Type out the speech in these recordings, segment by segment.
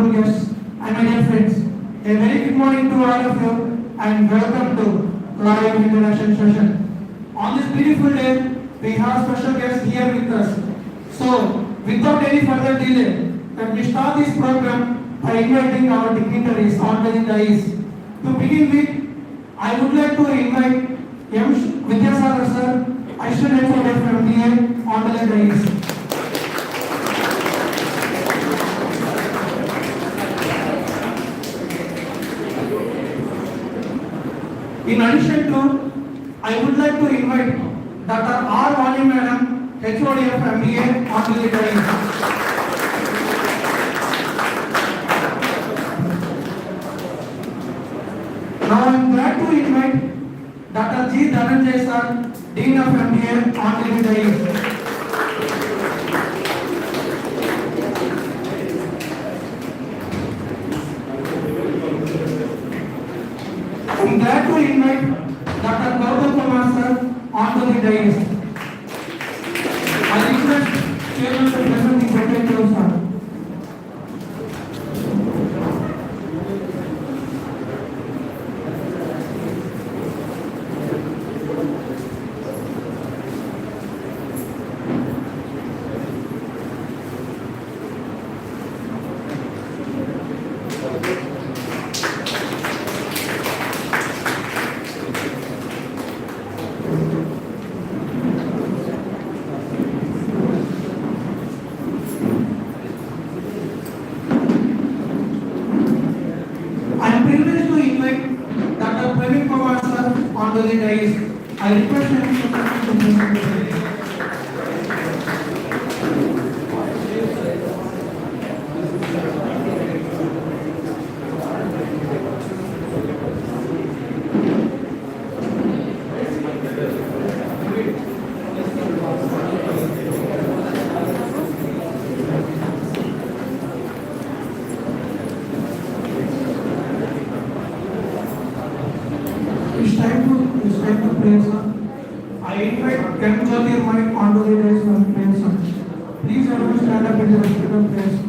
honorable guests, and my dear friends. A very good morning to all of you and welcome to live introduction session. On this beautiful day, we have special guests here with us. So, without any further delay, let me start this program by inviting our dignitaries on the dais. To begin with, I would like to invite M. Vidyasagar sir, Assistant Head from MBA on the dais. In addition to, I would like to invite Dr. R. Vani Madam, HOD of MBA on the dais. Now I am glad to invite Dr. G. Dhananjay sir, Dean of MBA on the dais. I am glad to invite Dr. Gautam Kumar sir onto the dais. I request Chairman to present the secretary sir. I am privileged to invite Dr. Praveen Kumar sir onto the dais. I request him to present the secretary. It's time to pray, sir. I invite Ken Jyotir Mike onto the dais for prayer, sir. Please everyone stand up in the respect of prayer, sir.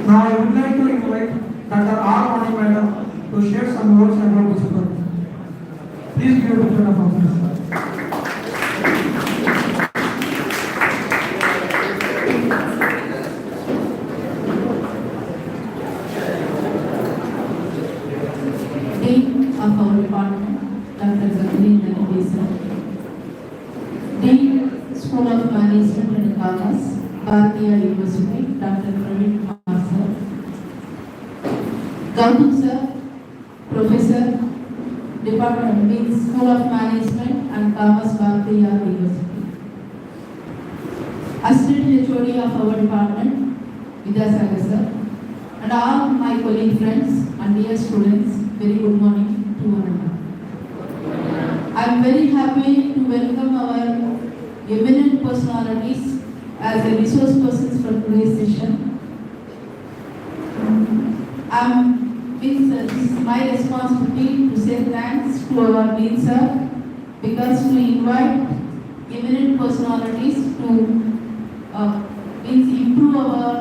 Now I would like to invite Dr. R. Vani Madam to share some words about this program. Please give a round of applause. Dean of our department, Dr. Zakri Nandesa. Dean, School of Management and Commerce, Bharatiya University, Dr. Praveen Kumar. Madhu sir, Professor, Department means School of Management and Commerce, Bharatiya University. Assistant HOD of our department, Vidyasagar sir, and all my colleague friends and dear students, very good morning to one another. I am very happy to welcome our eminent personalities as a resource persons for today's session. This is my responsibility to say thanks to our Dean sir because to invite eminent personalities to means improve our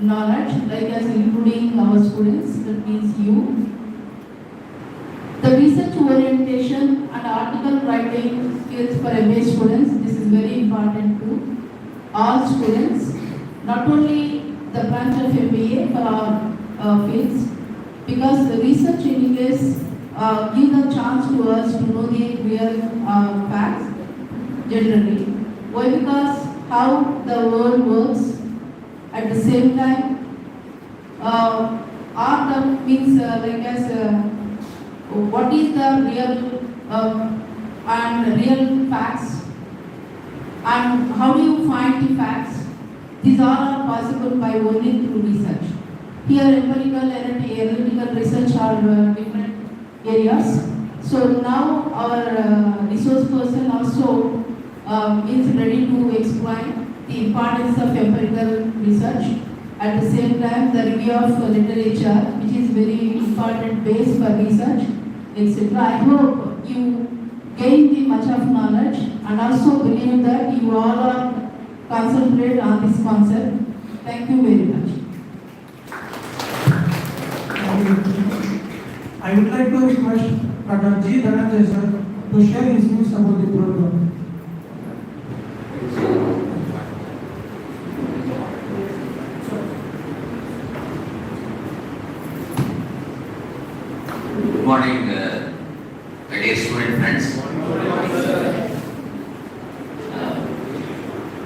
knowledge, like as including our students, that means you. The research orientation and article writing skills for MBA students, this is very important to all students, not only the branch of MBA for our fields, because the research in English give the chance to us to know the real facts generally. Why? Because how the world works, at the same time art means like as what is the real and real facts and how do you find the facts. These all are possible by only through research. Here empirical and analytical research are different areas. So now our resource person also is ready to explain the importance of empirical research. At the same time, the review of literature, which is very important base for research, etc. I hope you gain the much of knowledge and also believe that you all are concentrate on this concept. Thank you very much. I would like to request Dr. G. Dhananjay sir to share his views about the program. Good morning, my dear student friends.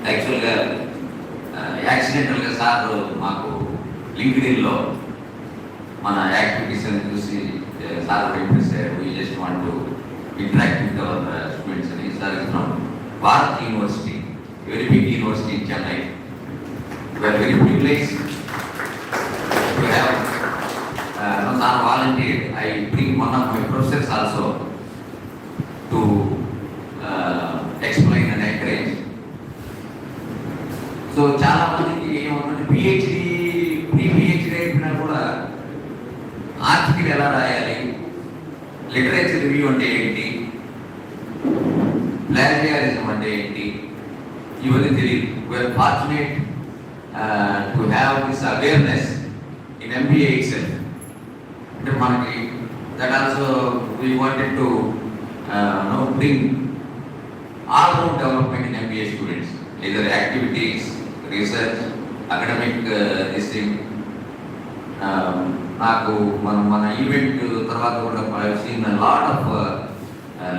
Actually, accidental sir మాకు లింక్డ్ఇన్లో మన activities అని చూసి sir impress అయ్యారు. We just want to interact with our students అని. Sir is from Bharat university, very big university in Chennai. We're very privileged to have sir volunteered. I bring one of my professors also to explain and encourage. So చాలా మందికి ఏమవుతుంది, PhD pre PhD అయిపోయినా కూడా article ఎలా రాయాలి, literature review అంటే ఏంటి, ప్లాజియారిజం అంటే ఏంటి, ఇవన్నీ తెలియదు. We are fortunate to have this awareness in MBA itself. అంటే మనకి that also we wanted to bring all round development in MBA students, either activities, research, academic this thing. నాకు మన ఈవెంట్ తర్వాత కూడా I have seen a lot of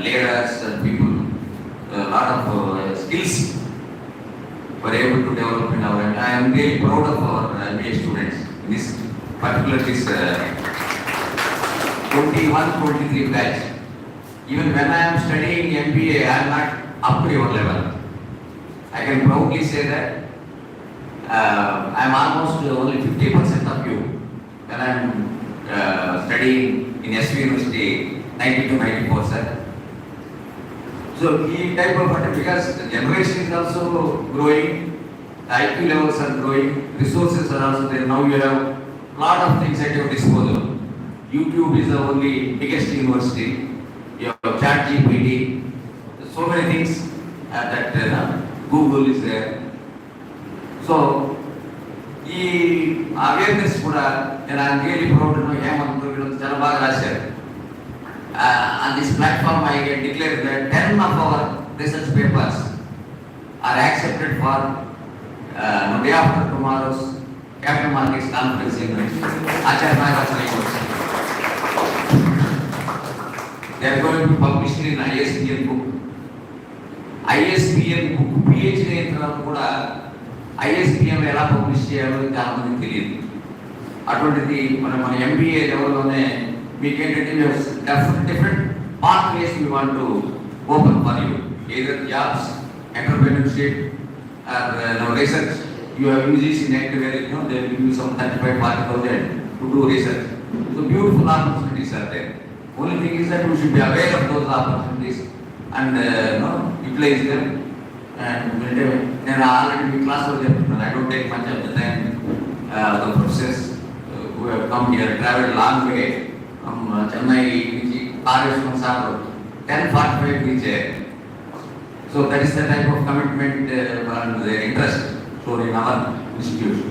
leaders and people, a lot of skills were able to develop in our, and I am really proud of our MBA students in this particular this 21-23 batch. Even when I am studying MBA, I am not up to your level. I can proudly say that I am almost only 50% of you when I am studying in SV University 92-94, sir. So the type of, because the generation is also growing, the IQ levels are growing, resources are also there. Now you have a lot of things at your disposal. YouTube is the only biggest university. You have ChatGPT, so many things that Google is there. So ఈ awareness కూడా నేను I am really proud to know Hemanth వీళ్ళు చాలా బాగా రాశారు. On this platform I can declare that 10 of our research papers are accepted for day after tomorrow's capital markets conference in Acharya Nagarjuna University. They are going to be published in ISBN book. ISBN book PhD అయిన తర్వాత కూడా ISBN ఎలా publish చేయాలో చాలా మందికి తెలియదు. అటువంటిది మన MBA లెవెల్లోనే మీకు ఏంటంటే different pathways we want to open for you, either jobs, entrepreneurship, or research. You have UGC NET where they will give you some 35,000-40,000 to do research. So beautiful opportunities are there. Only thing is that we should be aware of those opportunities and utilize them. And then already we class with them. I don't take much of the time. The professors who have come here, traveled long way from Chennai, RS 10:45 reach here. So that is the type of commitment and their interest shown in our institution.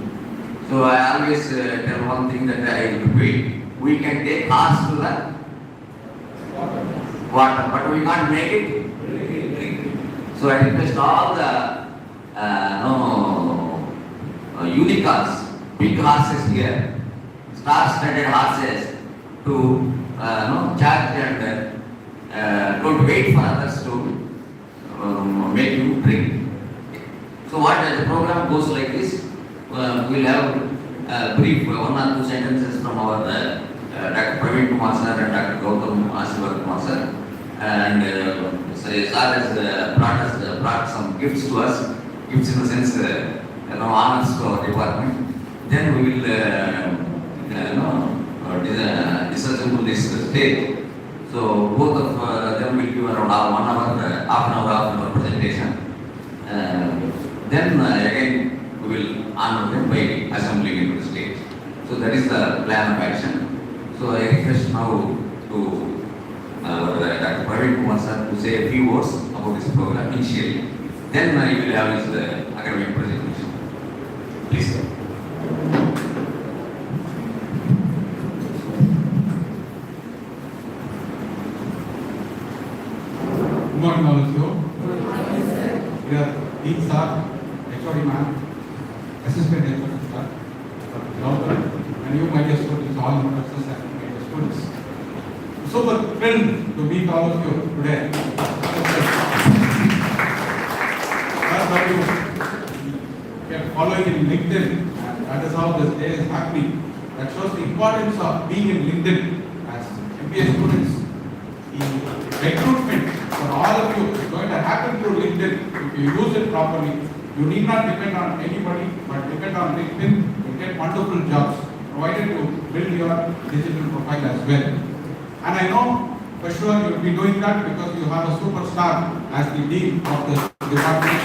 So I always tell one thing that I repeat: we can take horse to the water, but we can't make it drink. So I request all the unicorns, big horses here, star-studded horses, to charge and don't wait for others to make you drink. So what the program goes like this, we'll have brief 1 or 2 sentences from our Dr. Praveen Kumar sir and Dr. Gautam Ashivar Kumar sir, and sir has brought some gifts to us, gifts in the sense honors to our department. Then we will disassemble this stage. So both of them will give around 1 hour, half an hour presentation. Then again we will honor them by assembling into the stage. So that is the plan of action. So I request now to Dr. Praveen Kumar sir to say a few words about this program initially. Then he will have his academic presentation. Please sir. Good morning, all of you. We are Dean sir, HOD ma'am, assistant HOD sir, and you, my dear students, all the professors and my dear students. I'm super thrilled to meet all of you today. That's why you are following in LinkedIn, and that is how this day is happening. That shows the importance of being in LinkedIn as MBA students. The recruitment for all of you is going to happen through LinkedIn. If you use it properly, you need not depend on anybody, but depend on LinkedIn. You get wonderful jobs, provided you build your digital profile as well. And I know for sure you will be doing that because you have a superstar as the dean of the department.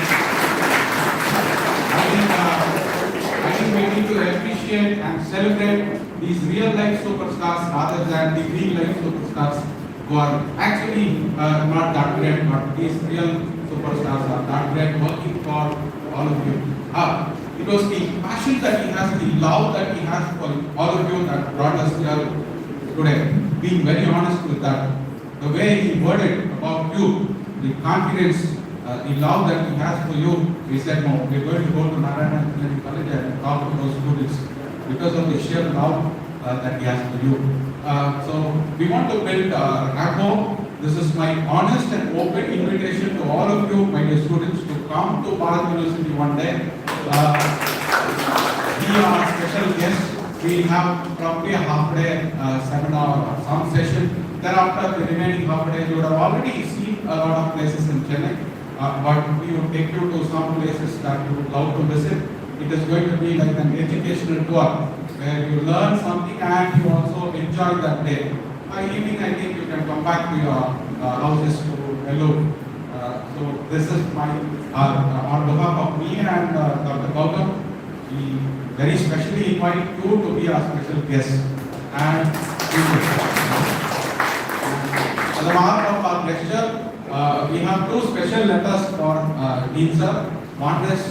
I think we need to appreciate and celebrate these real life superstars rather than the real life superstars who are actually not that great, but these real superstars are that great, working for all of you. It was the passion that he has, the love that he has for all of you that brought us here today. Being very honest with that, the way he worded about you, the confidence, the love that he has for you, we said no, we're going to go to Narayana Engineering College and talk to those students because of the sheer love that he has for you. So we want to build rapport. This is my honest and open invitation to all of you, my dear students, to come to Bharat University one day. Be our special guest. We have probably a half day seminar or some session. Thereafter, the remaining half day, you would have already seen a lot of places in Chennai, but we will take you to some places that you would love to visit. It is going to be like an educational tour, where you learn something and you also enjoy that day. By evening, I think you can come back to your houses to hello. So this is my, on behalf of me and Dr. Gautam, we very specially invite you to be our special guest. And as a part of our lecture, we have 2 special letters for Dean sir. One is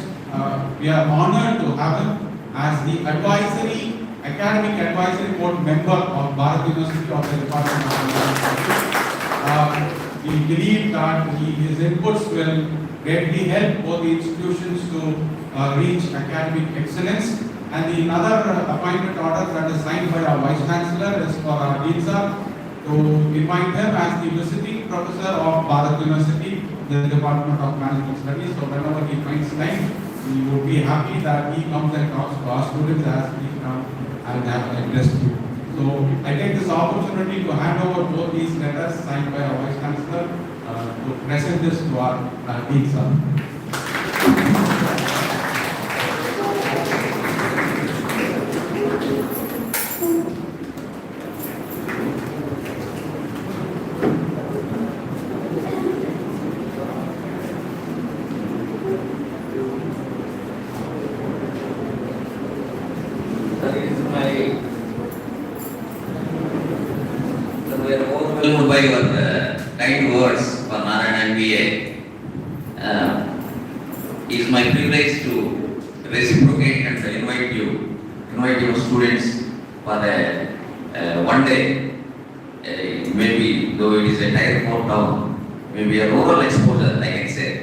we are honored to have him as the academic advisory board member of Bharat University of the Department of Education. We believe that his inputs will greatly help both the institutions to reach academic excellence. And the other appointment order that is signed by our Vice Chancellor is for our Dean sir to invite him as the visiting professor of Bharat University, the Department of Management Studies. So whenever he finds time, we would be happy that he comes and talks to our students as we come and have addressed you. So I take this opportunity to hand over both these letters signed by our Vice Chancellor to present this to our Dean sir. We are overwhelmed by your kind words for Narayan MBA. It is my privilege to reciprocate and invite your students for one day, maybe though it is a tier 4 town, maybe a rural exposure, like I said.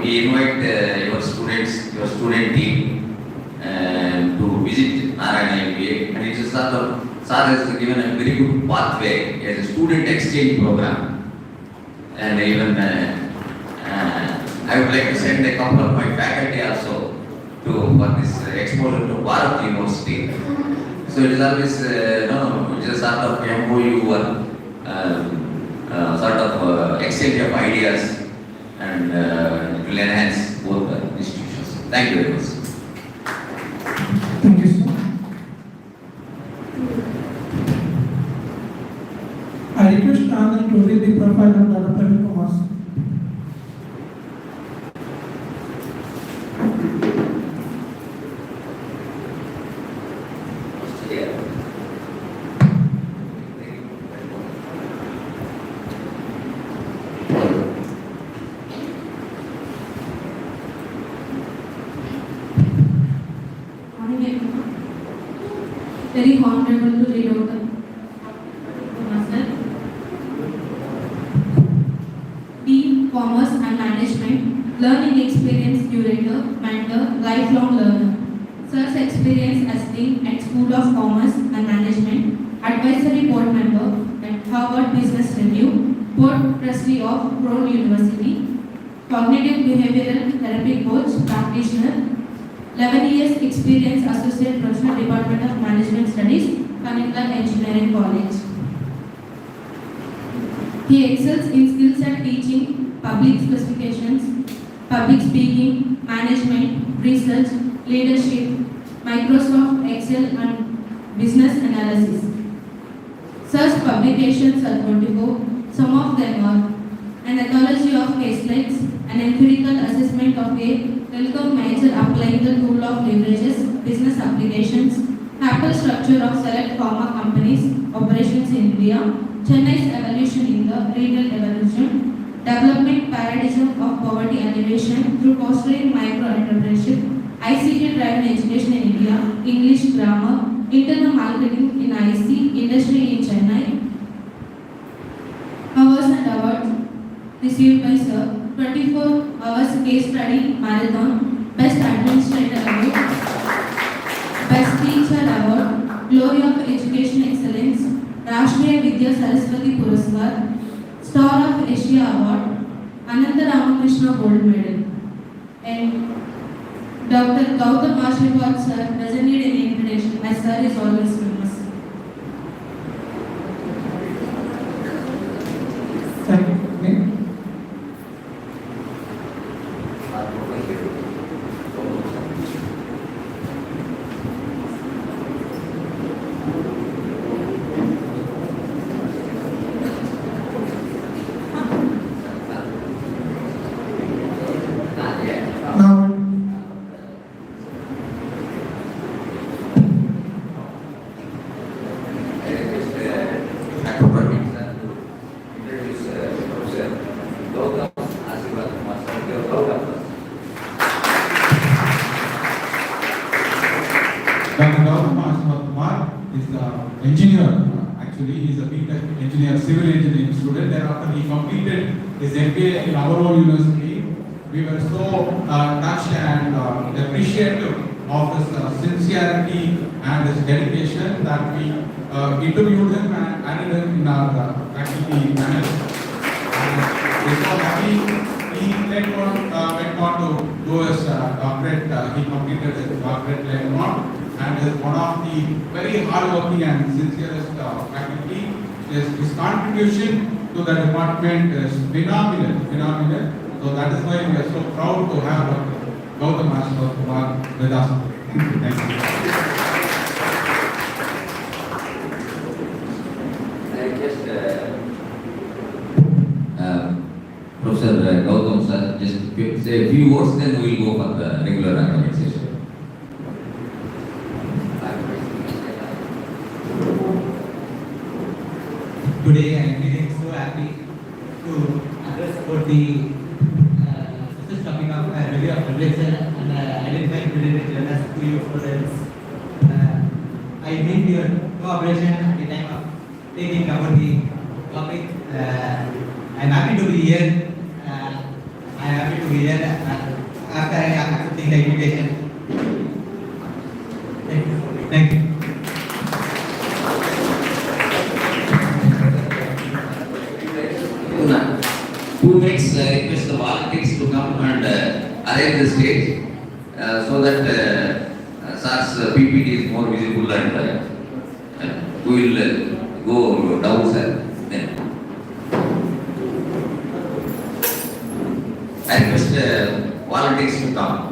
We invite your students, your student team to visit Narayan MBA, and it is Sir has given a very good pathway as a student exchange program. And even I would like to send a couple of my faculty also for this exposure to Bharat University. So it is always, it is a sort of MOU or sort of exchange of ideas, and it will enhance both the institutions. Thank you very much. Thank you, sir. I request Anand to read the profile of Dr. Praveen Kumar. Very honorable to read out the myself. Dean, Commerce and Management, Learning Experience Curator, Mentor, Lifelong Learner. Sir's experience as Dean at School of Commerce and Management, Advisory Board Member at Harvard Business Review, Board Trustee of Brown University, Cognitive Behavioral Therapy Coach, Practitioner, 11 years experience Associate Professor Department of Management Studies, Kanitla Engineering College. He excels in skills at teaching, public specifications, public speaking, management, research, leadership, Microsoft Excel and business analysis. Such publications are 24. Some of them are an ethology of case studies, an empirical assessment of a welcome major applying the tool of leverages, business applications, capital structure of select pharma companies, operations in India, Chennai's evolution in the retail evolution, development paradigm of poverty elevation through fostering micro-entrepreneurship, ICT driven education in India, English grammar, internal marketing in IC, industry in Chennai. Awards and awards received by Sir. 24 hours case study marathon, Best Administrator Award, Best Teacher Award, Glory of Education Excellence, Rashtriya Vidya Saraswati Puraskar, Star of Asia Award, Ananta Ramakrishna Gold Medal. And Dr. Gautam Ashirwad Sir doesn't need any introduction, my sir is always famous. Thank you. Now, Dr. Gautam Kumar is the engineer. Actually, he is a B.Tech engineer, civil engineering student. Thereafter, he completed his MBA in our own university. We were so touched and appreciative of his sincerity and his dedication that we interviewed him and added him in our faculty panel. And we're so happy he went on to do his doctorate. He completed his doctorate later on, and is one of the very hardworking and sincerest faculty. His contribution to the department is phenomenal. So that is why we are so proud to have Gautam Kumar with us. Thank you. I just Professor Gautam sir, just say a few words, then we will go for the regular academic session. Today I am feeling so happy to address about the this topic of value of reflection and identifying related learners to your students. I need your cooperation at the time of taking about the topic. I am happy to be here. I am happy to be here after accepting the invitation. Thank you. Thank you. Una, 2 minutes request the volunteers to come and arrange the stage so that SAR's PPT is more visible and we will go down sir. Then I request volunteers to come.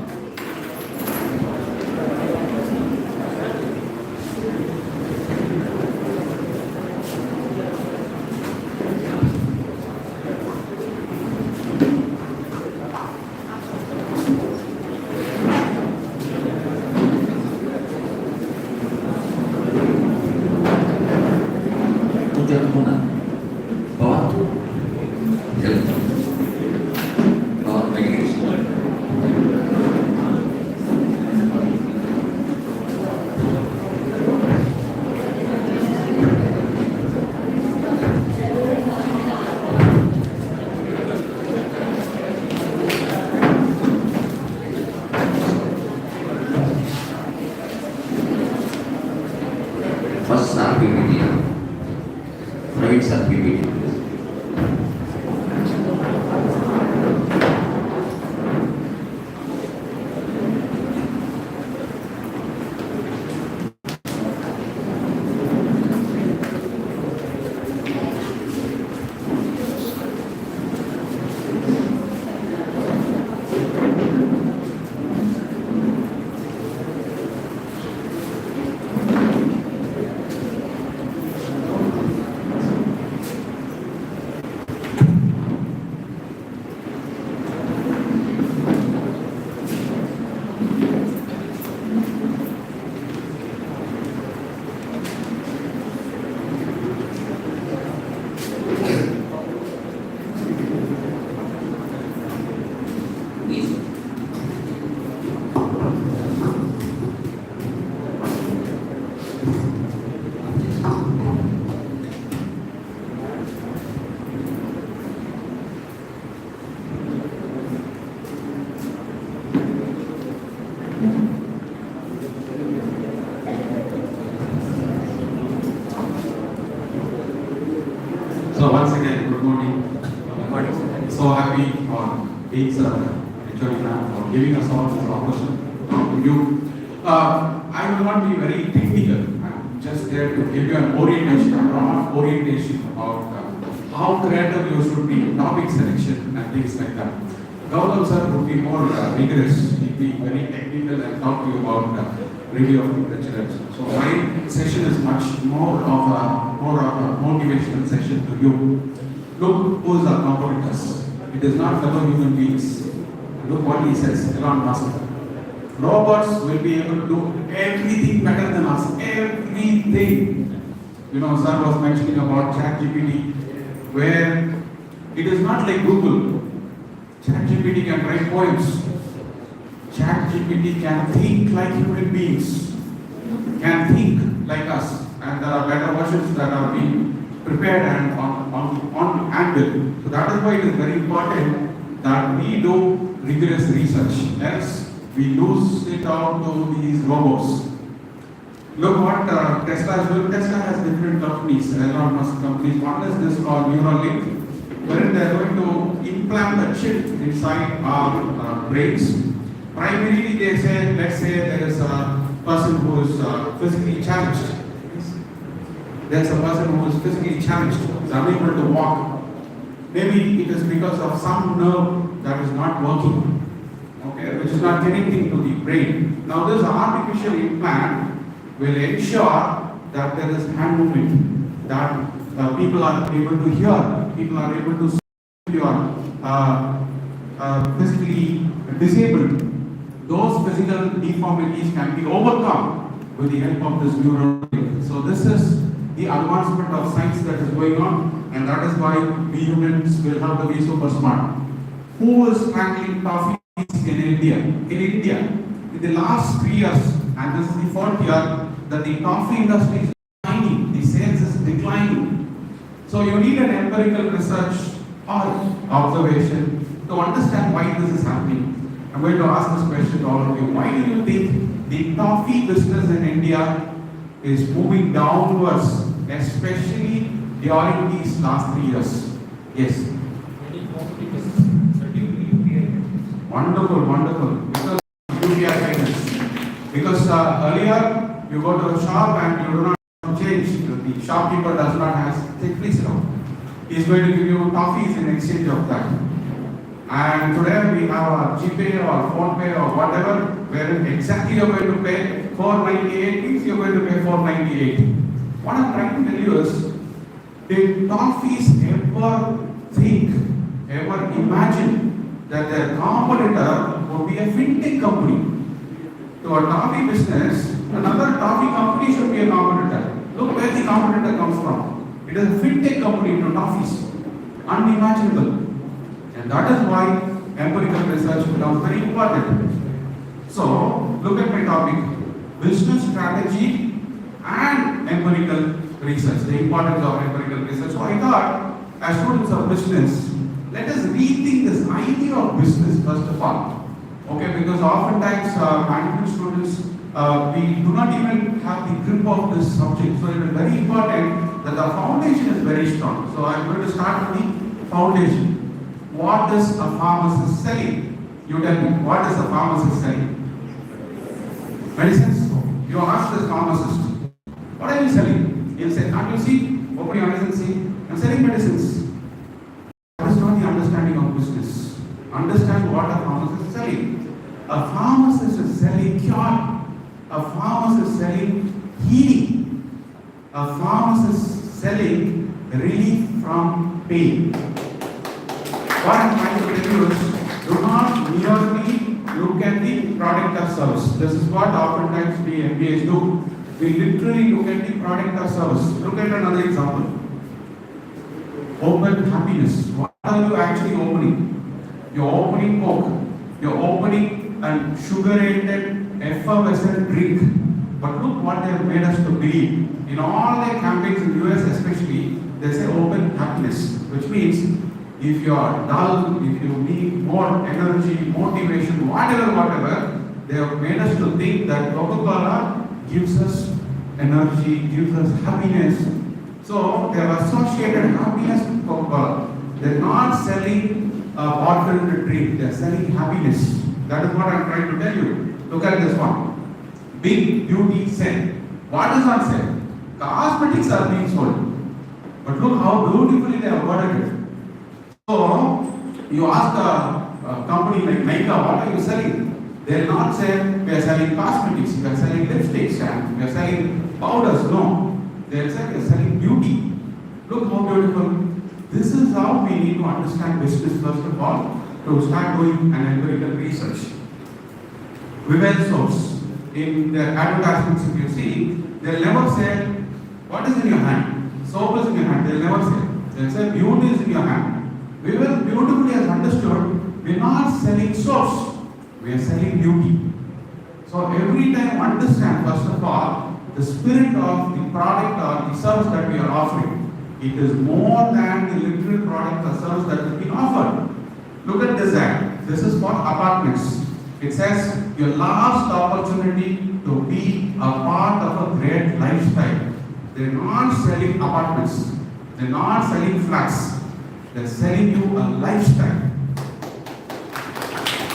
First start PPT. Private start PPT. So once again, good morning. So happy for being for giving us all this opportunity to talk to you. I will not be very technical. I'm just there to give you an orientation, a broad orientation about how creative you should be, topic selection and things like that. Gautam sir would be more rigorous. He'd be very technical and talk to you about review of literature. So my session is much more of a motivational session to you. Look who is our competitors. It is not fellow human beings. Look what he says, Elon Musk. Robots will be able to do everything better than us. Everything. You know, sir was mentioning about ChatGPT, where it is not like Google. ChatGPT can write poems. ChatGPT can think like human beings, can think like us, and there are better versions that are being prepared and on anvil. So that is why it is very important that we do rigorous research. Else we lose it out to these robots. Look what Tesla is doing. Tesla has different companies, Elon Musk companies. One is this called Neuralink. wherein they are going to implant a chip inside our brains. Primarily, they say, let's say there is a person who is physically challenged. There's a person who is physically challenged, is unable to walk. Maybe it is because of some nerve that is not working, okay, which is not connecting to the brain. Now, this artificial implant will ensure that there is hand movement, that people are able to hear, people are able to see, you are physically disabled. Those physical deformities can be overcome with the help of this neural link. So this is the advancement of science that is going on, and that is why we humans will have to be super smart. Who is handling toffees in India? In India, in the last 3 years, and this is the 4th year, that the toffee industry is declining, the sales is declining. So you need an empirical research or observation to understand why this is happening. I'm going to ask this question to all of you. Why do you think the toffee business in India is moving downwards, especially during these last 3 years? Yes. Wonderful, wonderful. Because UPI payments. Because earlier you go to a shop and you do not change. The shopkeeper does not have, take please now. He is going to give you toffees in exchange of that. And today we have a GPay or PhonePe or whatever, where exactly you're going to pay 498 means you're going to pay 498. What I'm trying to tell you is, did toffees ever think, ever imagine that their competitor would be a fintech company? To a toffee business, another toffee company should be a competitor. Look where the competitor comes from. It is a fintech company to toffees. Unimaginable. And that is why empirical research becomes very important. So, look at my topic, business strategy and empirical research, the importance of empirical research. So I thought, as students of business, let us rethink this idea of business first of all. Okay, because oftentimes management students, we do not even have the grip of this subject. So it is very important that the foundation is very strong. So I am going to start with the foundation. What is a pharmacist selling? You tell me, what is a pharmacist selling? Medicines. You ask this pharmacist, what are you selling? He'll say, can't you see? Open your eyes and see. I'm selling medicines. That is not the understanding of business. Understand what a pharmacist is selling. A pharmacist is selling cure. A pharmacist is selling healing. A pharmacist is selling relief from pain. What I'm trying to tell you is, do not merely look at the product or service. This is what oftentimes we MBAs do. We literally look at the product or service. Look at another example. Open happiness. What are you actually opening? You're opening Coke. You're opening a sugar-added effervescent drink. But look what they have made us to believe. In all their campaigns in US especially, they say open happiness, which means if you are dull, if you need more energy, motivation, whatever, they have made us to think that Coca-Cola gives us energy, gives us happiness. So they have associated happiness with Coca-Cola. They are not selling a bottled drink, they are selling happiness. That is what I am trying to tell you. Look at this one. Big beauty sale. What is on sale? Cosmetics are being sold. But look how beautifully they have worded it. So, you ask a company like Nike, what are you selling? They will not say, we are selling cosmetics, we are selling lipsticks, and we are selling powders. No. They will say, we are selling beauty. Look how beautiful. This is how we need to understand business first of all, to start doing an empirical research. Vivel soaps, in their advertisements if you see, they will never say, what is in your hand? Soap is in your hand. They will never say. They will say, beauty is in your hand. We will beautifully has understood, we are not selling soaps, we are selling beauty. So every time understand first of all, the spirit of the product or the service that we are offering. It is more than the literal product or service that is being offered. Look at this ad. This is for apartments. It says, your last opportunity to be a part of a great lifestyle. They are not selling apartments. They are not selling flats. They're selling you a lifestyle.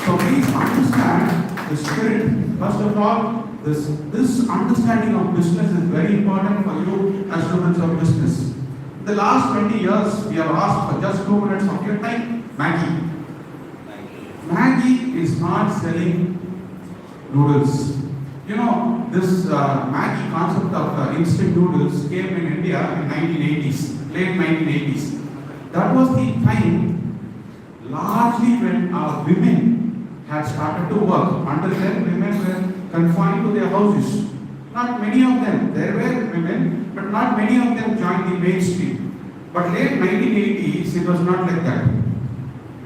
So please understand the spirit. First of all, this understanding of business is very important for you as students of business. In the last 20 years, we have asked for just 2 minutes of your time. Maggie. Maggie is not selling noodles. You know, this Maggie concept of instant noodles came in India in 1980s, late 1980s. That was the time largely when our women had started to work. Until then, women were confined to their houses. Not many of them, there were women, but not many of them joined the mainstream. But late 1980s, it was not like that.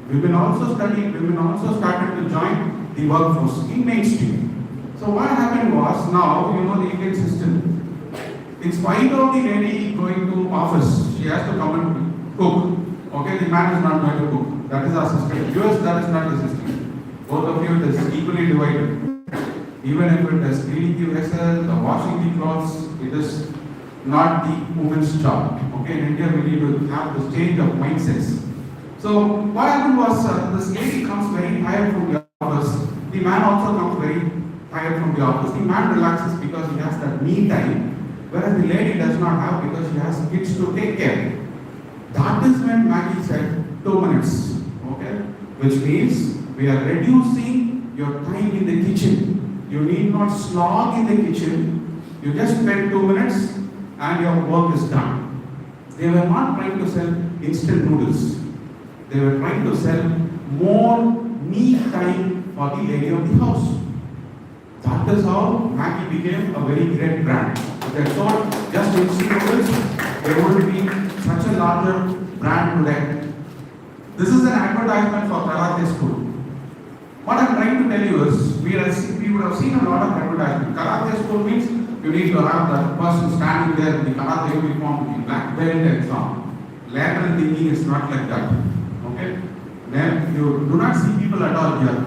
Women also studied, women also started to join the workforce in mainstream. So what happened was, now, you know the Indian system. In spite of the lady going to office, she has to come and cook. Okay, the man is not going to cook. That is our system. US, that is not the system. Both of you, it is equally divided. Even if it is cleaning the vessels or washing the clothes, it is not the woman's job. Okay, in India, we need to have this change of mindsets. So what happened was, this lady comes very tired from the office. The man also comes very tired from the office. The man relaxes because he has that me time, whereas the lady does not have because she has kids to take care. That is when Maggie said 2 minutes. Okay, which means we are reducing your time in the kitchen. You need not slog in the kitchen. You just spend 2 minutes and your work is done. They were not trying to sell instant noodles. They were trying to sell more me time for the lady of the house. That is how Maggie became a very great brand. If they sold just instant noodles, they would be such a larger brand today. This is an advertisement for karate school. What I'm trying to tell you is, we would have seen a lot of advertisement. Karate school means you need to have that person standing there in the karate uniform, the black belt and so on. Lateral thinking is not like that. Okay? Then you do not see people at all here.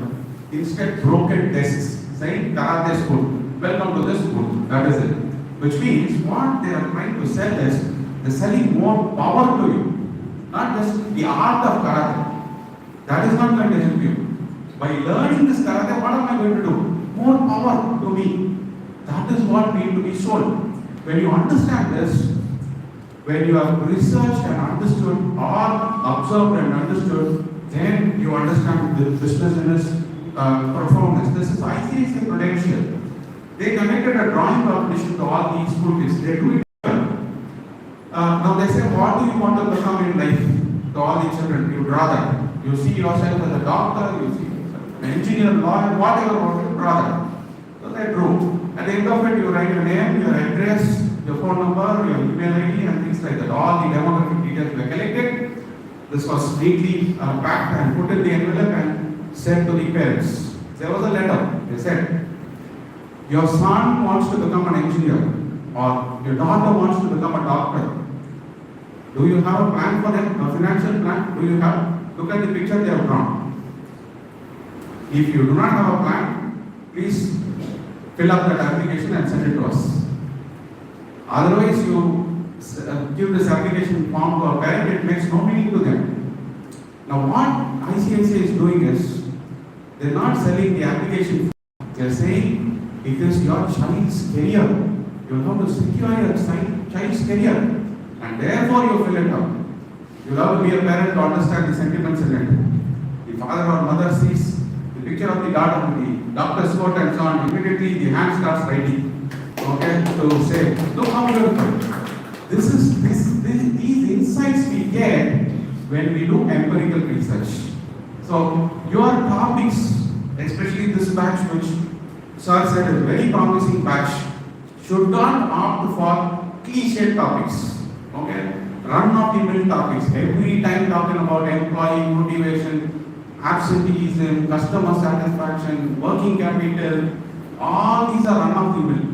Instead, broken desks saying karate school. Welcome to this school. That is it. Which means what they are trying to sell is, they're selling more power to you. Not just the art of karate. That is not going to help you. By learning this karate, what am I going to do? More power to me. That is what needs to be sold. When you understand this, when you have researched and understood or observed and understood, then you understand the business in its performance. This is ICICI Prudential. They conducted a drawing competition to all these school kids. They do it. Now they say, what do you want to become in life? To all the children, you draw that. You see yourself as a doctor, you see yourself an engineer, lawyer, whatever you want to draw that. So they drew. At the end of it, you write your name, your address, your phone number, your email ID, and things like that. All the demographic details were collected. This was neatly packed and put in the envelope and sent to the parents. There was a letter. They said, your son wants to become an engineer, or your daughter wants to become a doctor. Do you have a plan for them, a financial plan? Do you have? Look at the picture they have drawn. If you do not have a plan, please fill up that application and send it to us. Otherwise, you give this application form to a parent, it makes no meaning to them. Now, what ICICI is doing is, they are not selling the application form. They are saying, it is your child's career. You have to secure your child's career. And therefore, you fill it up. You have to be a parent to understand the sentiments in it. The father or mother sees the picture of the daughter, the doctor's coat and so on, immediately the hand starts writing. Okay, to say, look how beautiful. These insights we get when we do empirical research. So your topics, especially this batch which Sir said is a very promising batch, should not opt for cliche topics. Okay, run-of-the-mill topics. Every time talking about employee motivation, absenteeism, customer satisfaction, working capital, all these are run-of-the-mill.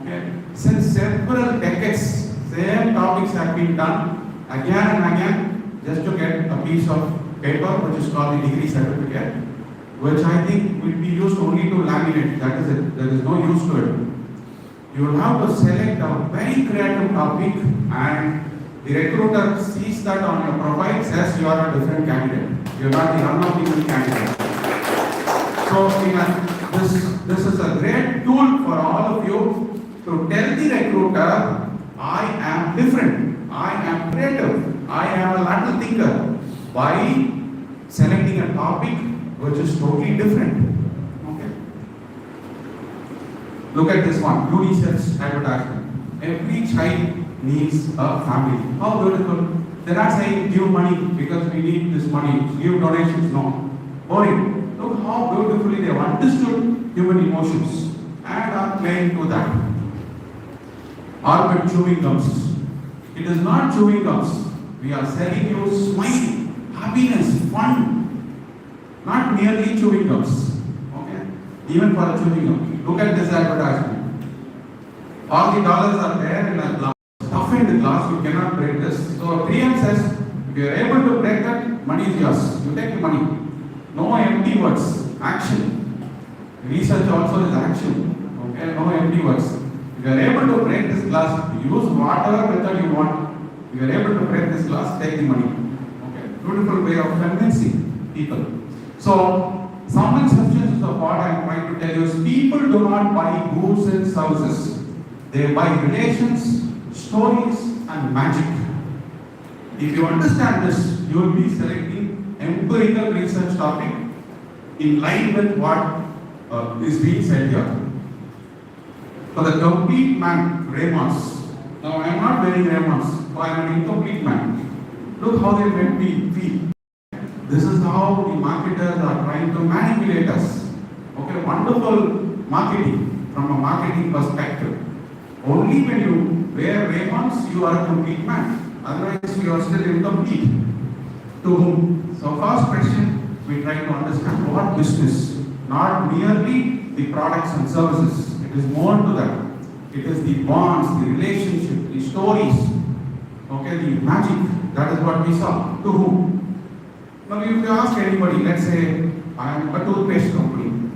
Okay, since several decades, same topics have been done again and again just to get a piece of paper which is called the degree certificate, which I think will be used only to laminate. That is it. There is no use to it. You will have to select a very creative topic and The recruiter sees that on your profile, says you are a different candidate. You are not the unknown candidate. So this is a great tool for all of you to tell the recruiter, I am different, I am creative, I am a lateral thinker, by selecting a topic which is totally different. Okay. Look at this one, UNICEF's advertisement. Every child needs a family. How beautiful. They're not saying give money because we need this money, give donations, no. Boring. Look how beautifully they have understood human emotions and are playing to that. Or with chewing gums. It is not chewing gums. We are selling you smile, happiness, fun. Not merely chewing gums. Okay? Even for a chewing gum. Look at this advertisement. All the dollars are there in a glass. Stuff in the glass, you cannot break this. So 3M says, if you are able to break that, money is yours. You take the money. No empty words. Action. Research also is action. Okay? No empty words. If you are able to break this glass, use whatever method you want. If you are able to break this glass, take the money. Okay? Beautiful way of convincing people. So, some exceptions of what I am trying to tell you is people do not buy goods and services. They buy relations, stories, and magic. If you understand this, you will be selecting empirical research topic in line with what is being said here. For the complete man, Raymonds. Now I am not wearing Raymonds, so I am an incomplete man. Look how they make me feel. This is how the marketers are trying to manipulate us. Okay, wonderful marketing from a marketing perspective. Only when you wear Raymonds, you are a complete man. Otherwise, you are still incomplete. To whom? So first question, we try to understand what business, not merely the products and services. It is more to that. It is the bonds, the relationship, the stories, okay, the magic. That is what we saw. To whom? Now, if you ask anybody, let's say I am a toothpaste company,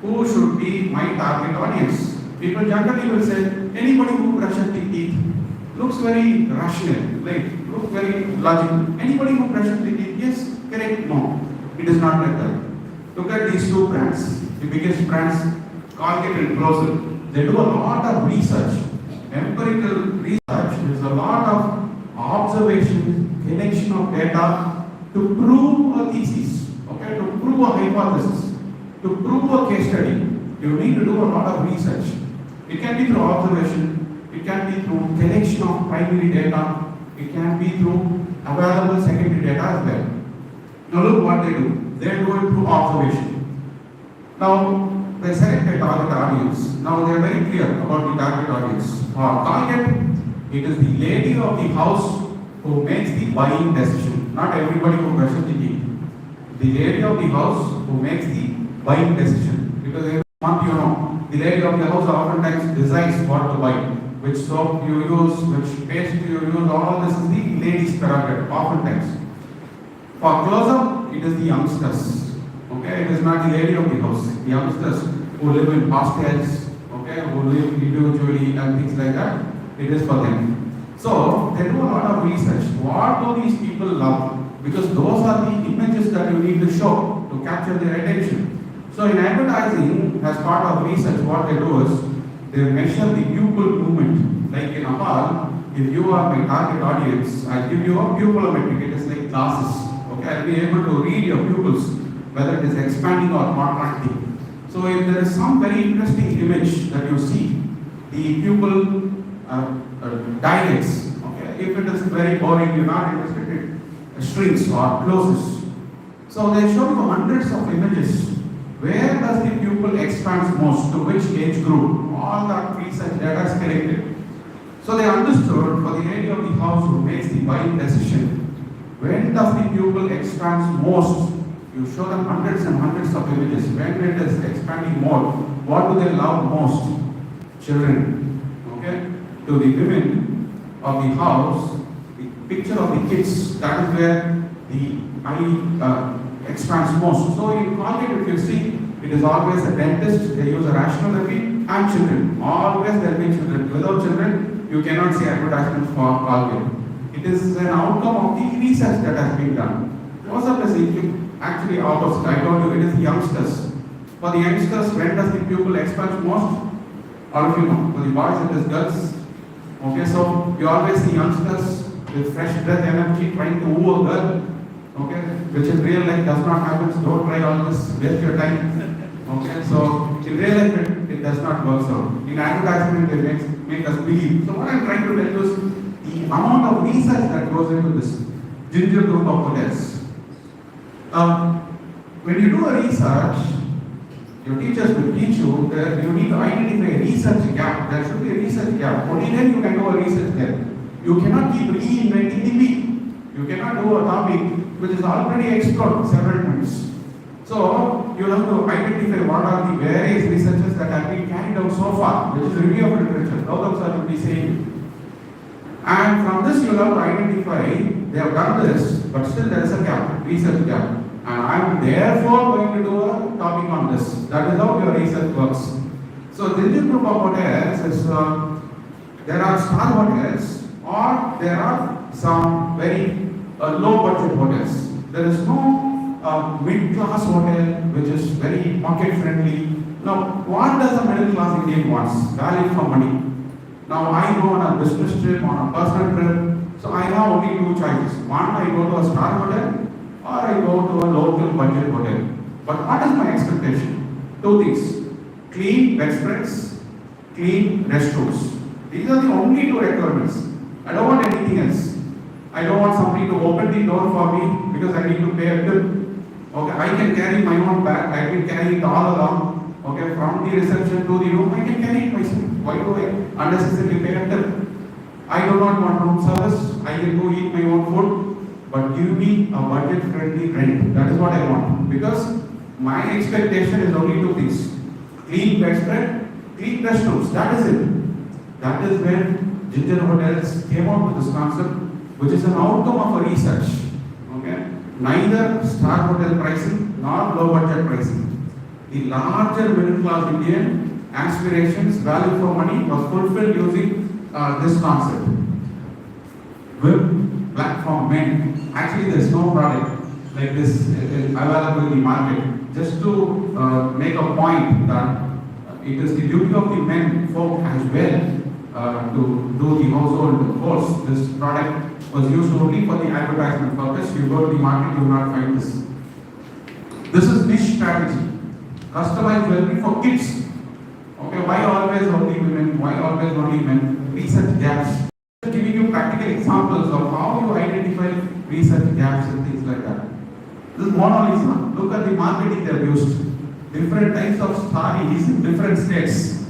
who should be my target audience? People generally will say anybody who brushes the teeth. Looks very rational, like looks very logical. Anybody who brushes the teeth, yes, correct, no. It is not like that. Look at these two brands, the biggest brands, Colgate and Closel. They do a lot of research, empirical research. There is a lot of observation, collection of data to prove a thesis, okay, to prove a hypothesis, to prove a case study. You need to do a lot of research. It can be through observation, it can be through collection of primary data, it can be through available secondary data as well. Now look what they do. They do it through observation. Now they select a target audience. Now they are very clear about the target audience. For target, it is the lady of the house who makes the buying decision. Not everybody who brushes the teeth. The lady of the house who makes the buying decision. Because every month you know, the lady of the house oftentimes decides what to buy. Which soap you use, which paste you use, all this is the lady's prerogative, oftentimes. For close-up, it is the youngsters. Okay, it is not the lady of the house. The youngsters who live in hostels, okay, who live individually and things like that, it is for them. So, they do a lot of research. What do these people love? Because those are the images that you need to show to capture their attention. So, in advertising, as part of research, what they do is, they measure the pupil movement. Like in a hall, if you are my target audience, I give you a pupilometric, it is like glasses. Okay, I'll be able to read your pupils, whether it is expanding or contracting. So if there is some very interesting image that you see, the pupil dilates. Okay, if it is very boring, you're not interested in shrinks or closes. So they show you hundreds of images. Where does the pupil expand most? To which age group? All that research data is collected. So they understood for the lady of the house who makes the buying decision, when does the pupil expand most? You show them hundreds and hundreds of images. When it is expanding more, what do they love most? Children. Okay? To the women of the house, the picture of the kids, that is where the eye expands most. So in Colgate, if you see, it is always a dentist, they use a rational therapy, and children. Always there will be children. Without children, you cannot see advertisements for Colgate. It is an outcome of the research that has been done. Most of us actually opposite. I told you it is the youngsters. For the youngsters, when does the pupil expect most? All of you know. For the boys, it is girls. Okay, so you always see youngsters with fresh breath energy trying to woo a girl. Okay, which in real life does not happen. So don't try all this, waste your time. Okay, so in real life it does not work so. In advertisement it make us believe. So what I'm trying to tell you is the amount of research that goes into this ginger group of hotels. When you do a research, your teachers will teach you that you need to identify a research gap. There should be a research gap. Only then you can do a research gap. You cannot keep reinventing the wheel. You cannot do a topic which is already explored several times. So you have to identify what are the various researches that have been carried out so far, which is review of literature. How those are to be saying. And from this you have to identify they have done this, but still there is a gap, research gap. And I am therefore going to do a topic on this. That is how your research works. So this group of hotels is there are star hotels or there are some very low budget hotels. There is no mid-class hotel which is very market friendly. Now, what does a middle class Indian wants? Value for money. Now, I go on a business trip, on a personal trip, so I have only two choices. One, I go to a star hotel, or I go to a local budget hotel. But what is my expectation? Two things: clean bedspreads, clean restrooms. These are the only two requirements. I don't want anything else. I don't want somebody to open the door for me because I need to pay a bill. Okay, I can carry my own bag. I can carry it all along. Okay, from the reception to the room, I can carry it myself. Why do I unnecessarily pay a bill? I do not want room service. I can go eat my own food, but give me a budget-friendly rent. That is what I want because my expectation is only two things: clean bedspread, clean restrooms. That is it. That is when Ginger Hotels came out with this concept, which is an outcome of a research. Okay, neither star hotel pricing nor low budget pricing. The larger middle class Indian aspirations, value for money was fulfilled using this concept. With platform men, actually there is no product like this available in the market. Just to make a point that it is the duty of the men folk as well to do the household chores. This product was used only for the advertisement purpose. You go to the market, you will not find this. This is niche strategy. Customized jewelry for kids. Okay, why always only women? Why always only men? Research gaps. Just giving you practical examples of how you identify research gaps and things like that. This is Mona Lisa. Look at the marketing they have used. Different types of sarees in different states.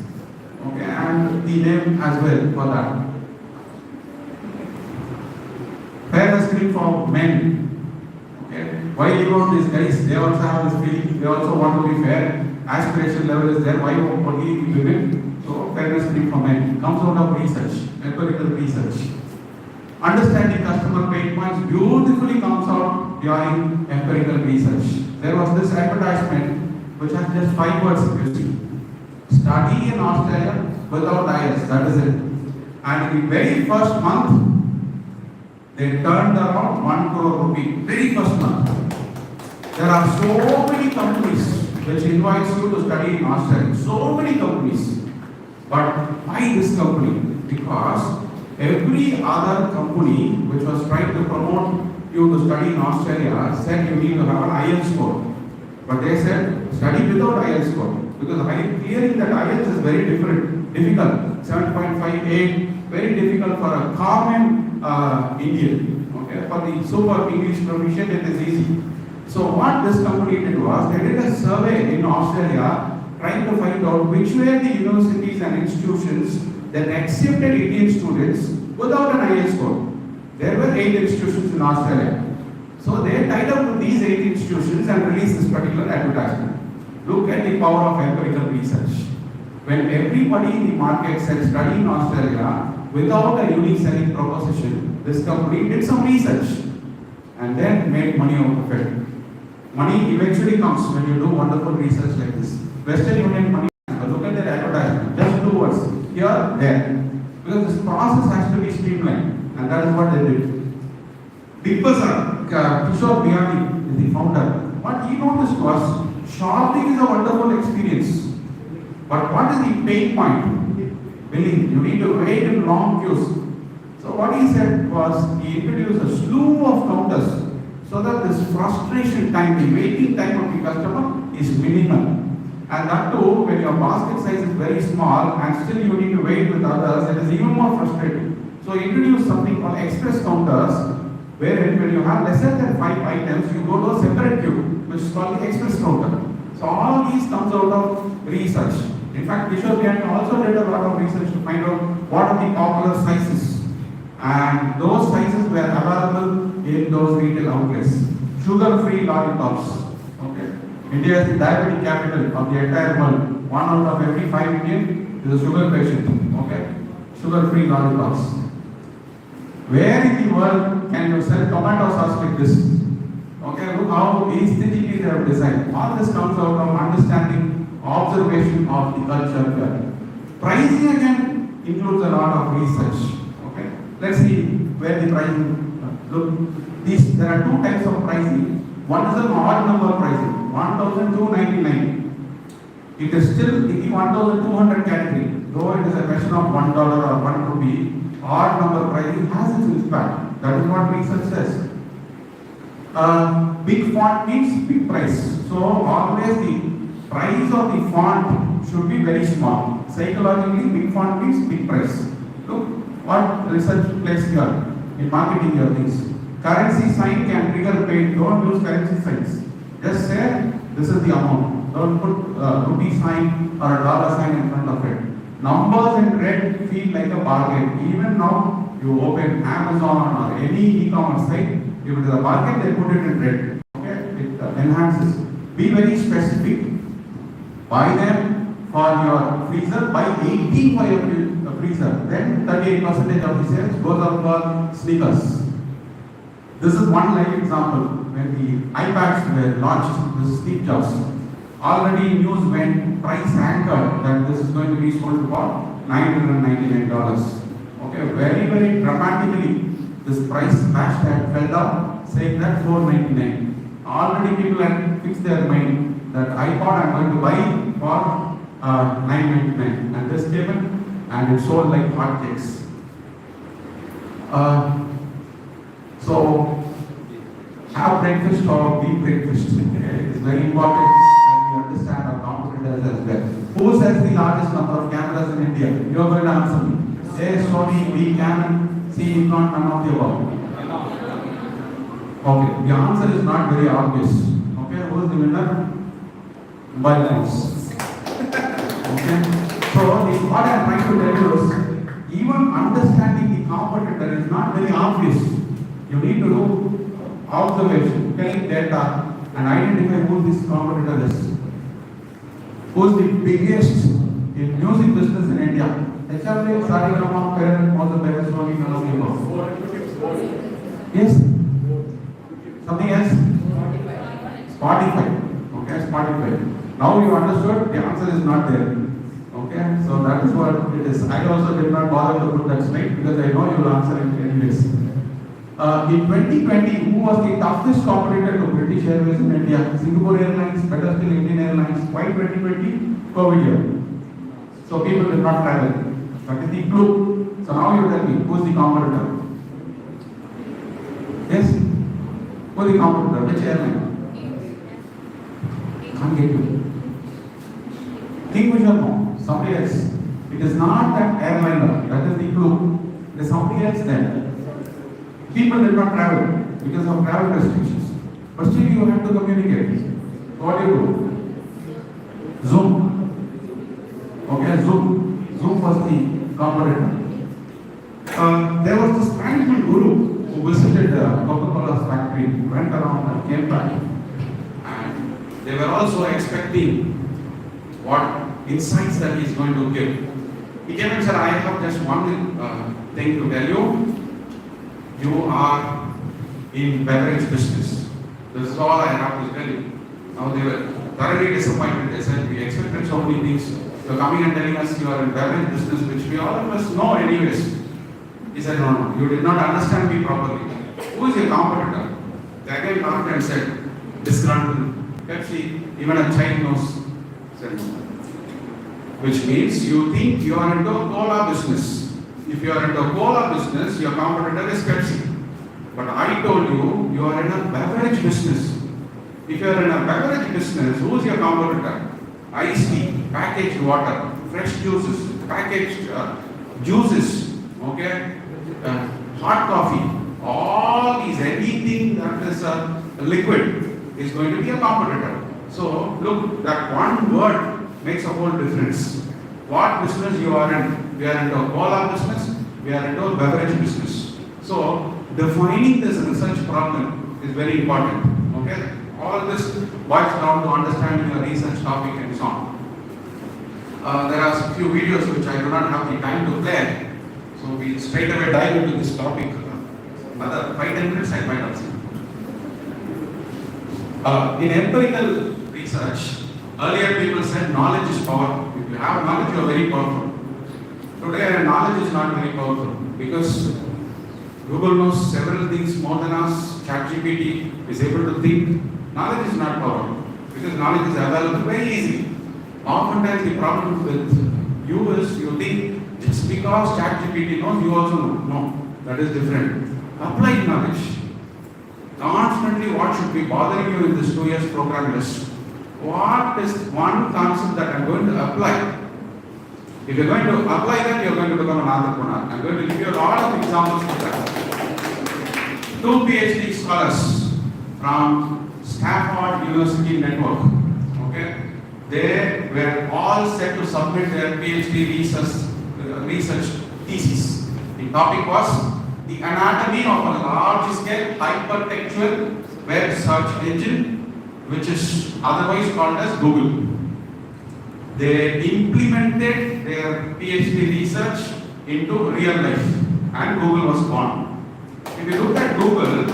Okay, and the name as well for that. Fairness cream for men. Okay, why leave out these guys? They also have this feeling. They also want to be fair. Aspiration level is there. Why only the women? So fairness cream for men comes out of research, empirical research. Understanding customer pain points beautifully comes out during empirical research. There was this advertisement which has just 5 words used. Study in Australia without IELTS, that is it. And in the very first month, they turned around 1 crore rupee. Very first month. There are so many companies which invites you to study in Australia. So many companies. But why this company? Because every other company which was trying to promote you to study in Australia said you need to have an IELTS score. But they said study without IELTS score. Because clearing that IELTS is very difficult. 7.58, very difficult for a common Indian. Okay, for the super English proficient it is easy. So what this company did was, they did a survey in Australia trying to find out which were the universities and institutions that accepted Indian students without an IELTS score. There were 8 institutions in Australia. So they tied up with these 8 institutions and released this particular advertisement. Look at the power of empirical research. When everybody in the market said study in Australia without a unique selling proposition, this company did some research and then made money out of it. Money eventually comes when you do wonderful research like this. Western Union money, look at their advertisement, just 2 words, here, there. Because this process has to be streamlined, and that is what they did. Big Bazaar, Kishore Biyani is the founder. What he noticed was shopping is a wonderful experience. But what is the pain point? Billing, you need to wait in long queues. So what he said was he introduced a slew of counters so that this frustration time, the waiting time of the customer is minimal. And that too, when your basket size is very small and still you need to wait with others, it is even more frustrating. So introduce something called express counters, wherein when you have lesser than 5 items, you go to a separate queue, which is called the express counter. So all these comes out of research. In fact, Kishore Biyani also did a lot of research to find out what are the popular sizes. And those sizes were available in those retail outlets. Sugar-free lollipops. Okay. India is the diabetic capital of the entire world. 1 out of every 5 Indian is a sugar patient. Okay. Sugar-free lollipops. Where in the world can you sell tomato sauce like this? Okay, look how aesthetically they have designed. All this comes out of understanding, observation of the culture here. Pricing again includes a lot of research. Okay, let's see where the pricing. Look, there are 2 types of pricing. One is an odd number pricing, 1,299. It is still in the 1,200 category, though it is a question of $1 or 1 rupee. Odd number pricing has its impact. That is what research says. Big font means big price. So always the price of the font should be very small. Psychologically, big font means big price. Look what research plays here in marketing your things. Currency sign can trigger pain. Don't use currency signs. Just say this is the amount. Don't put rupee sign or a dollar sign in front of it. Numbers in red feel like a bargain. Even now, you open Amazon or any e-commerce site, if it is a bargain, they put it in red. Okay, it enhances. Be very specific. Buy them for your freezer. Buy 18 for your freezer. Then 38% of the sales goes up for sneakers. This is one live example. When the iPads were launched, this is Steve Jobs. Already news went price anchored that this is going to be sold for $999. Okay, very, very dramatically, this price smashed and fell down, saying that $499. Already people had fixed their mind that iPod I'm going to buy for $999. And this came in and it sold like hotcakes. So, have breakfast or be breakfast. It is very important that we understand our competitors as well. Who sells the largest number of cameras in India? You are going to answer me. A, Sony, B, Canon, C, Nikon, none of the above. Okay, the answer is not very obvious. Okay, who is the winner? Mobile phones. Okay, so what I am trying to tell you is, even understanding the competitor is not very obvious. You need to do observation, collect data, and identify who this competitor is. Who is the biggest in music business in India? HRA, Sari Rama, Parent, Mother, Parents, Swami, Yes? Something else? Spotify. Okay, Spotify. Now you understood, the answer is not there. Okay, so that is what it is. I also did not bother to put that slide because I know you will answer it anyways. In 2020, who was the toughest competitor to British Airways in India? Singapore Airlines, better still Indian Airlines. Why 2020? COVID year. So people did not travel. That is the clue. So now you tell me, who is the competitor? Yes? Who is the competitor? Which airline? Can't get you. Think which one no. Somebody else. It is not that airliner. That is the clue. It is somebody else then. People did not travel because of travel restrictions. But still you have to communicate. So what do you do? Zoom. Okay, Zoom. Zoom was the competitor. There was this Spanish guru who visited Coca-Cola's factory, went around and came back. And they were also expecting what insights that he is going to give. He came and said, I have just one thing to tell you. You are in beverage business. This is all I have to tell you. Now they were thoroughly disappointed. They said, we expected so many things. You're coming and telling us you are in beverage business, which we all of us know anyways. He said, no, you did not understand me properly. Who Who is your competitor? The guy laughed and said, disgruntled. Pepsi, even a child knows. Said, which means you think you are into a cola business. If you are into a cola business, your competitor is Pepsi. But I told you, you are in a beverage business. If you are in a beverage business, who is your competitor? Iced tea, packaged water, fresh juices, packaged juices, okay, hot coffee, all these, anything that is a liquid is going to be a competitor. So look, that one word makes a whole difference. What business you are in? We are into a cola business, we are into a beverage business. So defining this research problem is very important. Okay? All this boils down to understanding your research topic and so on. There are a few videos which I do not have the time to play, so we'll straight away dive into this topic. Another 5-10 minutes I might have seen. In empirical research, earlier people said knowledge is power. If you have knowledge, you are very powerful. Today, knowledge is not very powerful because Google knows several things more than us. ChatGPT is able to think. Knowledge is not powerful because knowledge is available very easily. Oftentimes the problem with you is you think just because ChatGPT knows, you also know. No, that is different. Applied knowledge. Constantly, what should be bothering you in this 2 years program is what is one concept that I'm going to apply. If you're going to apply that, you're going to become an entrepreneur. I'm going to give you a lot of examples of that. 2 PhD scholars from Stanford University Network, okay, they were all set to submit their PhD research thesis. The topic was the anatomy of a large-scale hypertextual web search engine, which is otherwise called as Google. They implemented their PhD research into real life, and Google was born. If you look at Google,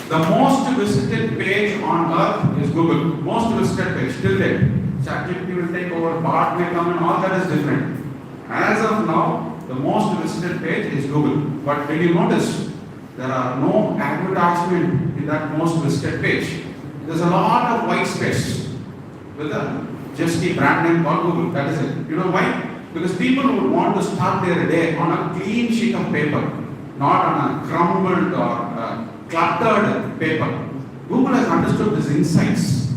the most visited page on earth is Google. Most visited page, till date. ChatGPT will take over, Bard may come and all that is different. As of now, the most visited page is Google. But did you notice, there are no advertisement in that most visited page. There's a lot of white space with just the brand name called Google. That is it. You know why? Because people would want to start their day on a clean sheet of paper, not on a crumbled or cluttered paper. Google has understood these insights.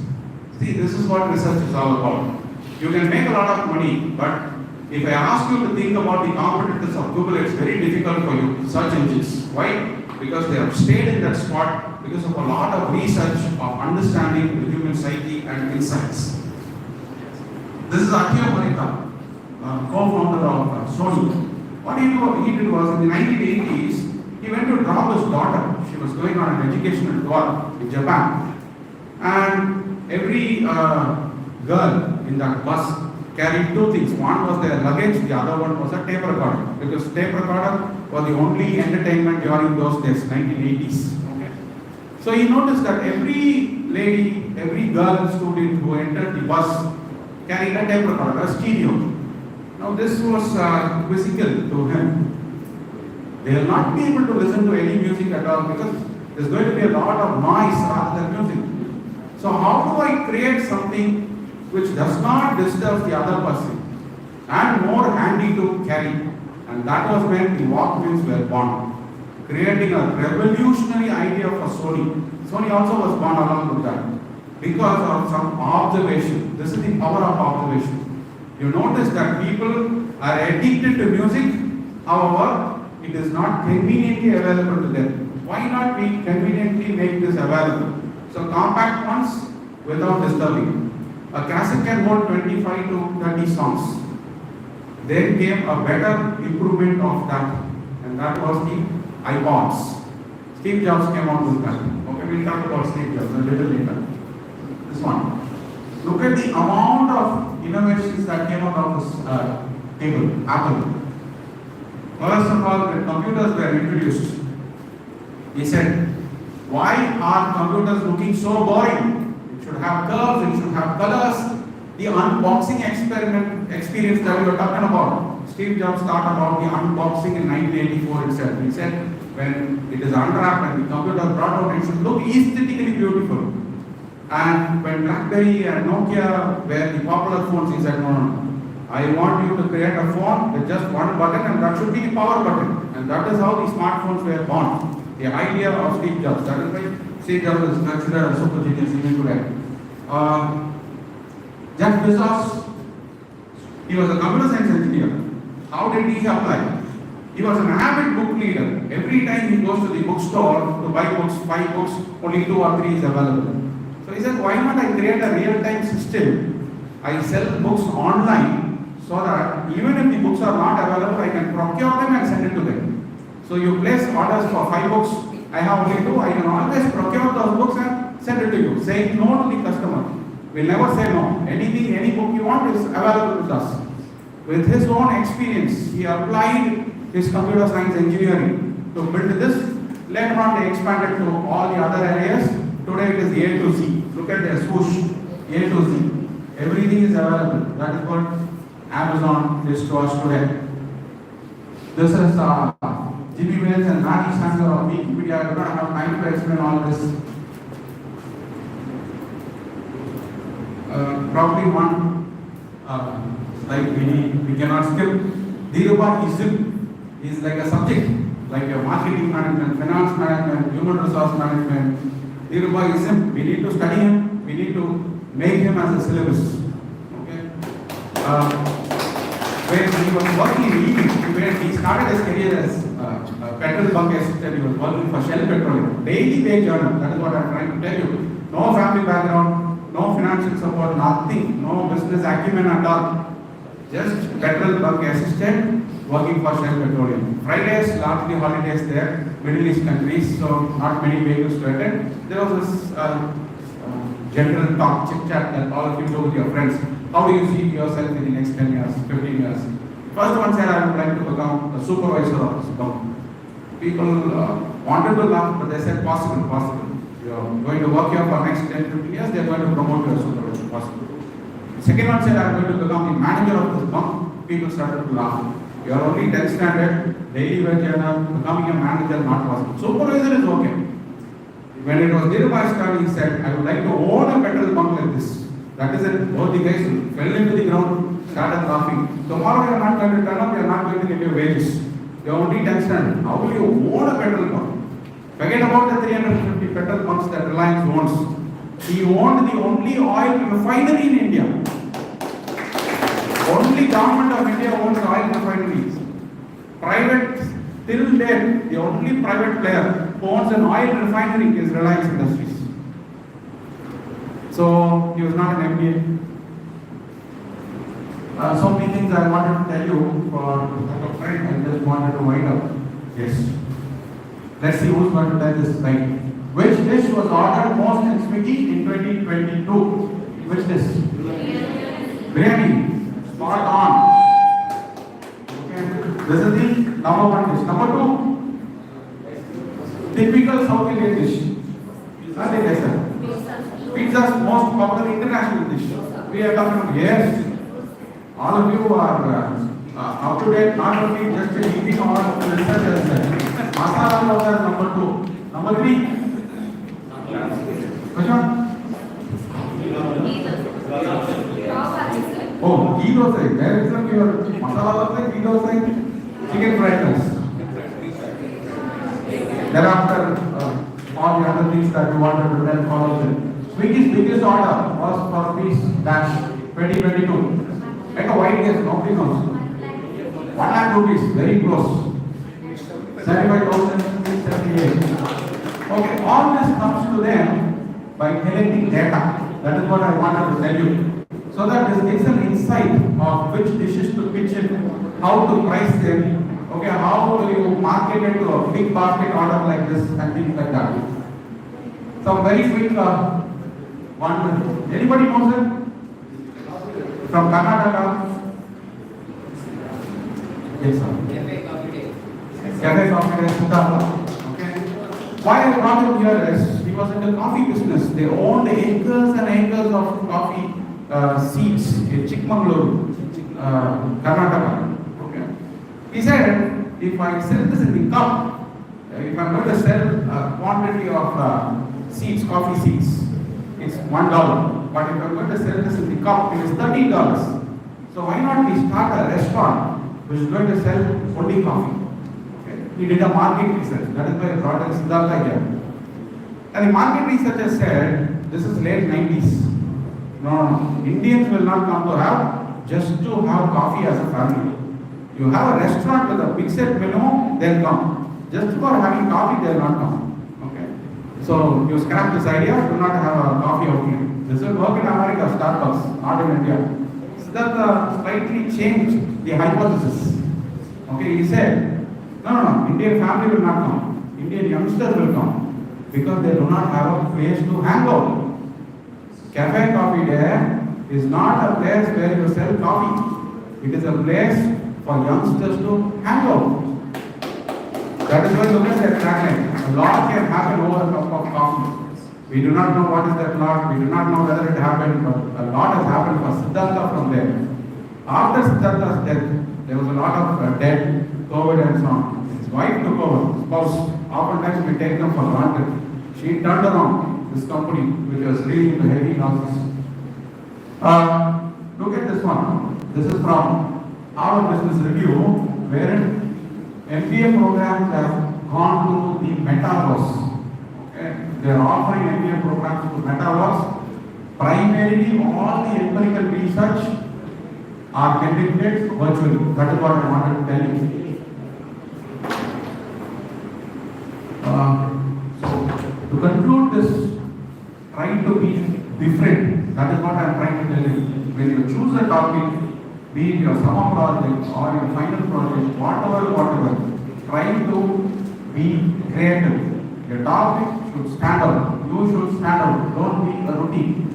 See, this is what research is all about. You can make a lot of money, but if I ask you to think about the competitors of Google, it's very difficult for you, search engines. Why? Because they have stayed in that spot because of a lot of research of understanding the human psyche and insights. This is Akio Morita, co-founder of Sony. What he did was in the 1980s, he went to drop his daughter. She was going on an educational tour in Japan. And every girl in that bus carried 2 things. One was their luggage, the other one was a tape recorder. Because tape recorder was the only entertainment during those days, 1980s. Okay. So he noticed that every lady, every girl student who entered the bus carried a tape recorder, a stereo. Now this was physical to him. They will not be able to listen to any music at all because there's going to be a lot of noise rather than music. So how do I create something which does not disturb the other person and more handy to carry? And that was when the Walkmans were born, creating a revolutionary idea for Sony. Sony also was born along with that because of some observation. This is the power of observation. You notice that people are addicted to music, however, it is not conveniently available to them. Why not we conveniently make this available? So compact ones without disturbing. A cassette can hold 25 to 30 songs. Then came a better improvement of that, and that was the iPods. Steve Jobs came out with that. Okay, we'll talk about Steve Jobs a little later. This one. Look at the amount of innovations that came out of this table, Apple. First of all, when computers were introduced, he said, why are computers looking so boring? It should have curves, it should have colors. The unboxing experience that we were talking about, Steve Jobs thought about the unboxing in 1984 itself. He said, when it is unwrapped and the computer brought out, it should look aesthetically beautiful. And when BlackBerry and Nokia were the popular phones, he said, no, no, no. I want you to create a phone with just one button, and that should be the power button. And that is how the smartphones were born. The idea of Steve Jobs. That is why Steve Jobs is considered a super genius even today. Jeff Bezos, he was a computer science engineer. How did he apply? He was an avid book reader. Every time he goes to the bookstore to buy books, 5 books, only 2 or 3 is available. So he said, why not I create a real-time system? I sell books online so that even if the books are not available, I can procure them and send it to them. So you place orders for 5 books, I have only 2, I can always procure those books and send it to you, saying no to the customer. We'll never say no. Anything, any book you want is available with us. With his own experience, he applied his computer science engineering to build this. Later on, they expanded to all the other areas. Today it is A to Z. Look at their swoosh, A to Z. Everything is available. That is what Amazon is to us today. This is Jimmy Wales and Randy Sanger of Wikipedia. I do not have time to explain all this. Probably one slide we cannot skip. Dhirubhai is like a subject, like a marketing management, finance management, human resource management. Dhirubhai, we need to study him, we need to make him as a syllabus. Okay? When he was working, when he started his career as a petrol bunk assistant, he was working for Shell Petroleum. Daily wage earner, that is what I am trying to tell you. No family background, no financial support, nothing, no business acumen at all. Just petrol bunk assistant working for Shell Petroleum. Fridays, largely holidays there, Middle East countries, so not many vehicles to attend. There was this general talk, chit chat that all of you do with your friends. How do you see yourself in the next 10 years, 15 years? First one said, I would like to become a supervisor of this company. People wanted to laugh, but they said, possible, possible. You are going to work here for next 10, 15 years, they are going to promote you as supervisor, possible. The second one said, I am going to become the manager of this bank. People started to laugh. You are only 10th standard, daily wage earner, becoming a manager, not possible. Supervisor is okay. When it was Dhirubhai's turn, he said, I would like to own a petrol bunk like this. That is it. Both the guys fell into the ground, started laughing. Tomorrow you are not going to turn up, you are not going to get your wages. You are only 10th standard. How will you own a petrol bunk? Forget about the 350 petrol bunks that Reliance owns. He owned the only oil refinery in India. Only government of India owns oil refineries. Private, till date, the only private player who owns an oil refinery is Reliance Industries. So, he was not an MBA. So many things I wanted to tell you for a friend. I just wanted to wind up. Yes. Let's see who's going to tell this slide. Which dish was ordered most in Swiggy in 2022? Which dish? Biryani. Spot on. Okay. This is the number 1 dish. Number 2, typical South Indian dish. Nothing else, sir. Pizza's most popular international dish. We are talking about, yes. All of you are up to date, not only just eating or research as well. Masala dosa is number 2. Number 3. Which one? Oh, ghee dosa. Where is your masala dosa, ghee dosa, chicken fried rice. Thereafter, all the other things that you wanted to tell all of them. Swiggy's biggest order was for rupees dash 2022. At a wide guess, nobody knows. 1 lakh rupees, very close. 75,678. Okay, all this comes to them by collecting data. That is what I wanted to tell you. So that this gives an insight of which dishes to pitch in, how to price them, okay, how do you market it to a big basket order like this and things like that. So very quick one. Anybody knows it? From Karnataka? Yes, sir. Cafe Coffee Day, Sudhapa. Okay. Why I brought him here is he was in the coffee business. They owned acres and acres of coffee seeds in Chikmagaluru, Karnataka. Okay. He said, if I sell this in the cup, if I'm going to sell a quantity of seeds, coffee seeds, it's $1. But if I'm going to sell this in the cup, it is $13. So why not we start a restaurant which is going to sell only coffee? Okay. We did a market research. That is why I brought in Siddhartha here. And the market researcher said, this is late 90s. No, Indians will not come to have just to have coffee as a family. You have a restaurant with a mixed menu, they'll come. Just for having coffee, they'll not come. Okay. So you scrap this idea, do not have a coffee out here. This will work in America, Starbucks, not in India. Siddhartha slightly changed the hypothesis. Okay, he said, no, Indian family will not come. Indian youngsters will come because they do not have a place to hang out. Cafe Coffee Day is not a place where you sell coffee. It is a place for youngsters to hang out. That is why look at that tagline. A lot can happen over a cup of coffee. We do not know what is that lot. We do not know whether it happened, but a lot has happened for Siddhartha from there. After Siddhartha's death, there was a lot of death, COVID and so on. His wife took over, spouse. Oftentimes we take them for granted. She turned around this company, which was really into heavy losses. Look at this one. This is from our business review, wherein MBA programs have gone to the metaverse. Okay. They are offering MBA programs to metaverse. Primarily, all the empirical research are conducted virtually. That is what I wanted to tell you. To conclude this, try to be different. That is what I am trying to tell you. When you choose a topic, be it your summer project or your final project, whatever, try to be creative. Your topic should stand out. You should stand out. Don't be a routine.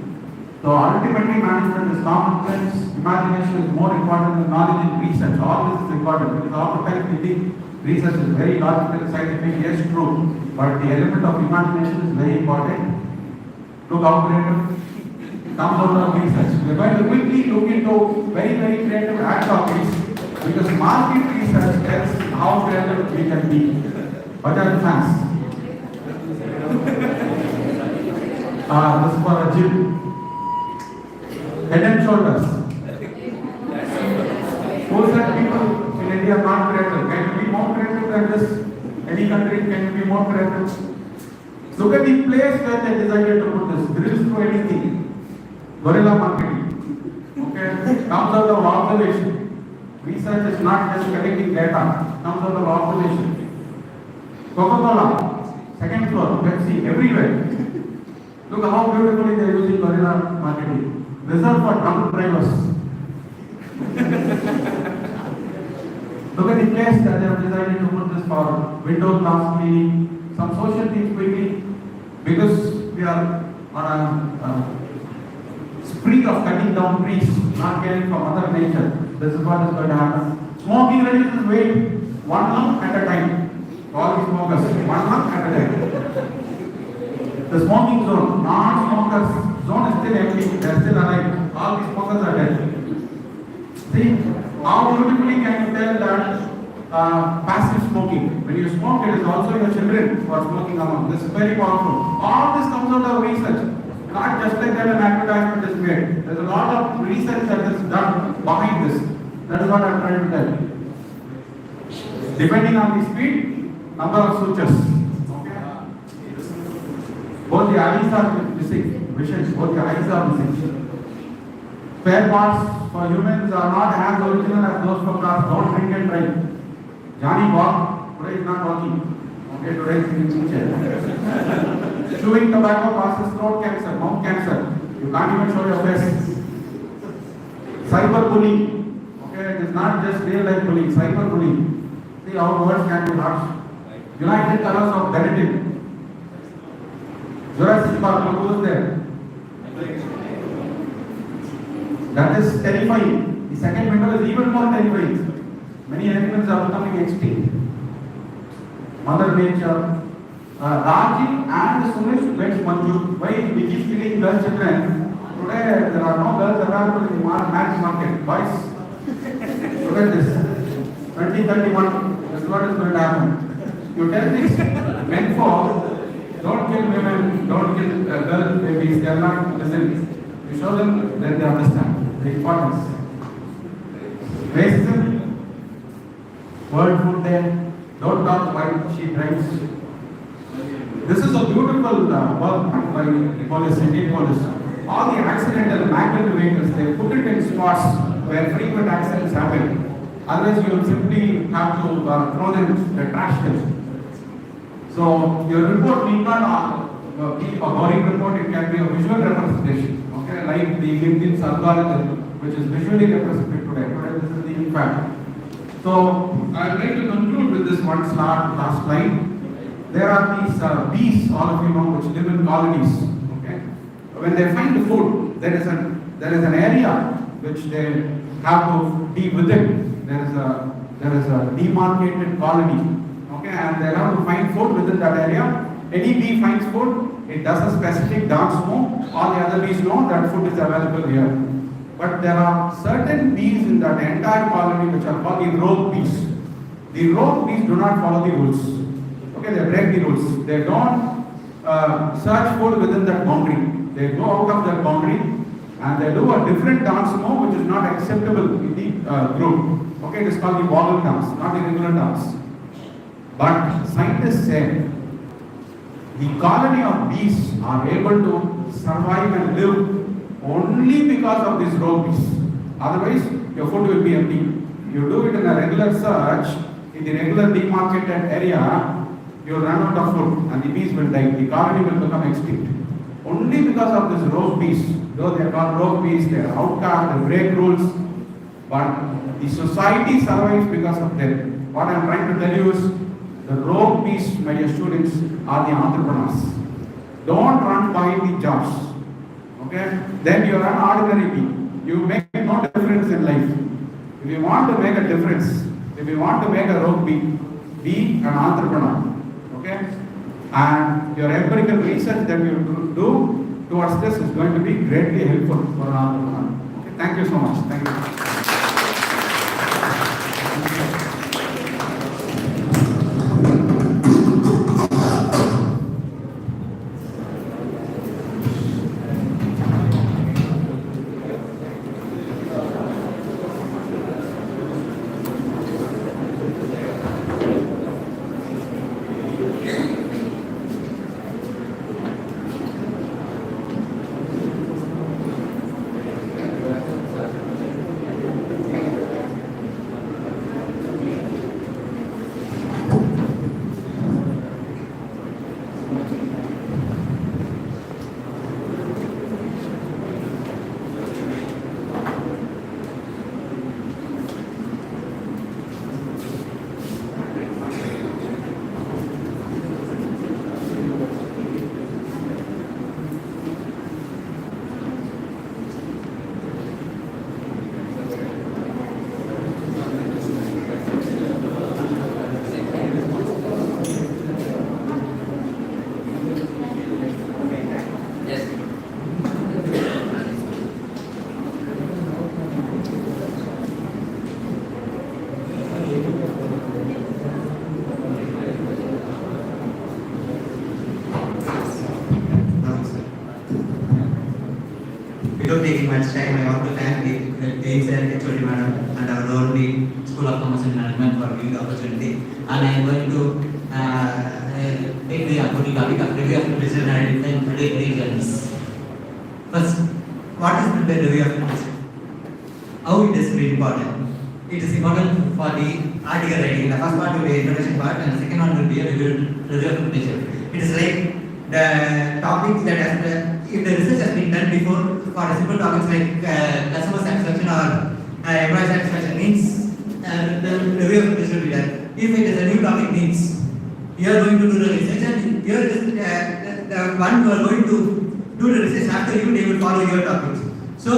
So ultimately, management is common sense. Imagination is more important than knowledge and research. All this is important because oftentimes we think research is very logical, scientific. Yes, true. But the element of imagination is very important. Look how creative comes out of research. We are going to quickly look into very creative ad topics because market research tells how creative we can be. Bajaj fans. This is for a gym. Head and shoulders. Who said people in India are not creative? Can you be more creative than this? Any country, can you be more creative? Look at the place where they decided to put this. Drills to anything. Guerrilla marketing. Okay? Comes out of observation. Research is not just collecting data. Comes out of observation. Coca-Cola, second floor, Pepsi, everywhere. Look how beautifully they are using guerrilla marketing. Reserved for drunk drivers. Look at the place that they have decided to put this for window glass cleaning, some social things quickly, because we are on a spree of cutting down trees, not caring for Mother Nature. This is what is going to happen. Smoking reduces weight, 1 lung at a time. All the smokers, 1 lung at a time. The smoking zone, non-smokers zone is still empty, they are still alive. All the smokers are dead. See, how beautifully can you tell that passive smoking? When you smoke, it is also your children who are smoking among. This is very powerful. All this comes out of research. Not just like that an advertisement is made. There is a lot of research that is done behind this. That is what I am trying to tell you. Depending on the speed, number of switches. Okay. Both the eyes are missing. Vision, both the eyes are missing. Spare parts for humans are not as original as those for cars. Don't drink and drive. Johnny walk, today is not walking. Okay, today is in chair. Chewing tobacco causes throat cancer, mouth cancer. You can't even show your face. Cyberbullying. Okay, it is not just real life bullying, cyberbullying. See how words can be harsh. United Colors of Benetton. Jurassic Park, who is there? That is terrifying. The second window is even more terrifying. Many animals are becoming extinct. Mother Nature. Raji and Suresh went Manju. Why we keep killing girl children? Today there are no girls available in the match market. Boys, look at this. 2031. This is what is going to happen. You tell these men for, don't kill women, don't kill girl babies, they are not listening. You show them, then they understand the importance. Racism, word food there, don't talk while she drives. This is a beautiful work by the police, Indian police. All the accidental magnet vehicles, they put it in spots where frequent accidents happen. Otherwise, you will simply have to throw them in the trash bin. So, your report need not be a boring report, it can be a visual representation. Okay, like the LinkedIn's algorithm, which is visually represented today. Today, this is the impact. So, I would like to conclude with this one last slide. There are these bees, all of you know, which live in colonies. Okay, when they find the food, there is an area which they have to be within. There is a demarcated colony. Okay, and they have to find food within that area. Any bee finds food, it does a specific dance move. All the other bees know that food is available here. But there are certain bees in that entire colony which are called the rogue bees. The rogue bees do not follow the rules. Okay, they break the rules. They don't search food within that boundary. They go out of that boundary and they do a different dance move which is not acceptable in the group. Okay, it is called the wobble dance, not the regular dance. But scientists say the colony of bees are able to survive and live only because of these rogue bees. Otherwise, your food will be empty. You do it in a regular search, in the regular demarcated area, you will run out of food and the bees will die. The colony will become extinct. Only because of these rogue bees. Though they are called rogue bees, they are outcast, they break rules. But the society survives because of them. What I am trying to tell you is, the rogue bees, my dear students, are the entrepreneurs. Don't run behind the jobs. Okay? Then you are an ordinary bee. You make no difference in life. If you want to make a difference, if you want to make a rogue bee, be an entrepreneur. Okay? And your empirical research that you do towards this is going to be greatly helpful for an entrepreneur. Okay? Thank you so much. Thank you. Without taking much time, I want to thank the Dean Sir, HOD Madam, and our lonely School of Commerce and Management for giving the opportunity. And I am going to take the topic of review of literature and different regions. First, what is the review of literature? How it is very important? It is important for the article writing. The first part will be the introduction part, and the second one will be a review of literature. It is like the topics that has if the research has been done before for simple topics like customer satisfaction or employee satisfaction means the review of literature will be done. If it is a new topic means you are going to do the research and you are just the one who are going to do the research after you, they will follow your topics. So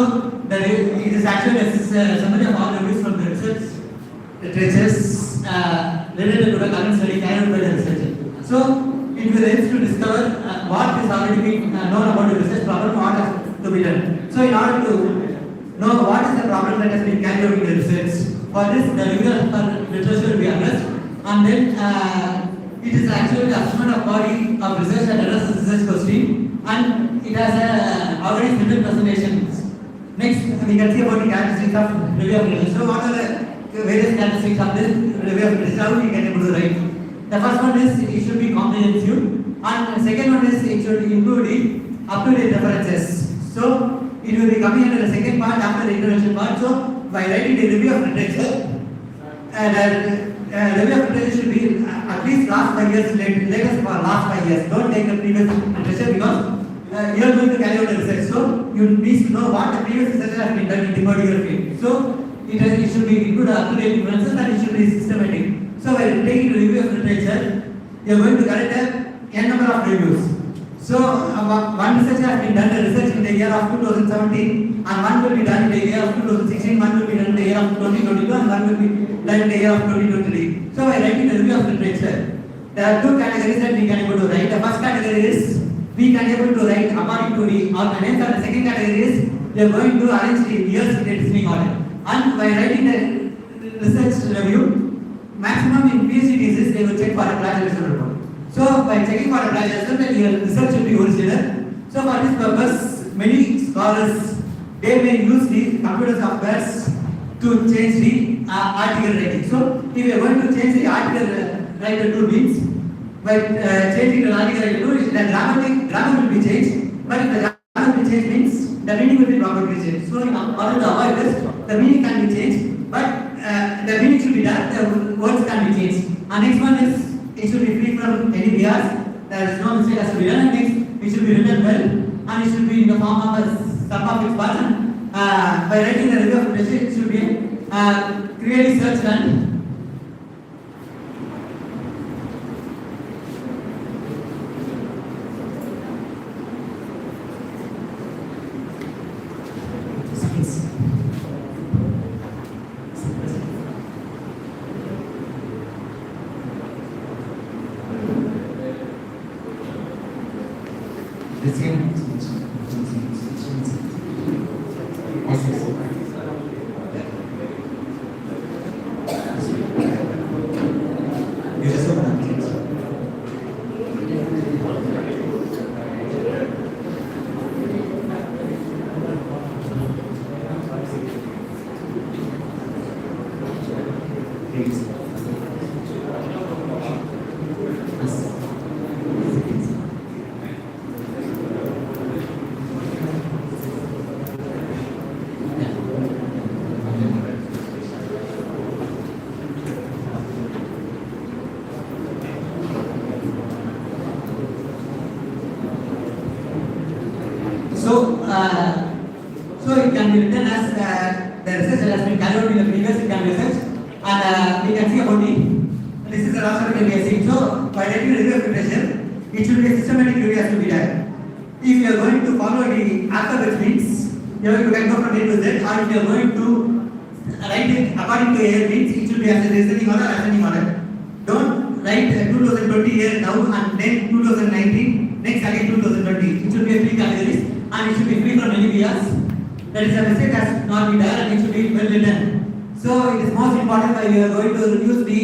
it is actually a summary of all the reviews from the research literatures related to the current study carried out by the researcher. So it will help to discover what is already been known about the research problem, what has to be done. So in order to know what is the problem that has been carried out in the research, for this the review of literature will be addressed, and then it is actually the assessment of body of research and addresses research question, and it has a already written presentations. Next, we can see about the characteristics of review of literature. So, what are the various characteristics of this review of literature? How we can able to write? The first one is it should be comprehensive, and the second one is it should include the up-to-date references. So, it will be coming under the second part after the introduction part. So, by writing the review of literature, review of literature should be at least last 5 years, latest for last 5 years. Don't take the previous literature because you are going to carry out the research. So you need to know what the previous research has been done in the particular field. So it should be include up-to-date references and it should be systematic. So while taking the review of literature, you are going to correct n number of reviews. So one research has been done, the research in the year of 2017, and one will be done in the year of 2016, one will be done in the year of 2022, and one will be done in the year of 2023. So by writing the review of literature, there are two categories that we can able to write. The first category is we can able to write according to the author names, and the second category is we are going to arrange the years in the descending order. And by writing the research review, maximum in PhD thesis they will check for a plagiarism report. So by checking for a plagiarism, then your research will be original. So for this purpose, many scholars they may use the computer softwares to change the article writing. So if you are going to change the article writer tool means by changing the article writer tool, the grammar will be changed. But if the grammar will be changed means the meaning will be properly changed. So in order to avoid this, the meaning can be changed, but the meaning should be done. The words can be changed. And next one is it should be free from any bias. There is no mistake has to be done. And next, it should be written well, and it should be in the form of a sum of its parts. By writing the review of literature, it should be clearly searched and so it can be written as the research that has been carried out in the previous it can be research, and we can see about this is the last one we are seeing. So by writing the review of literature, it should be a systematic review has to be done. If you are going to follow the alphabet means you can go from A to Z, or if you are going to write it according to A means it should be as a descending order, ascending order. Don't write 2020 year now and then 2019, next again 2020. It should be a free categories and it should be free from any bias. That is a mistake has not been done and it should be well written. So it is most important that you are going to use the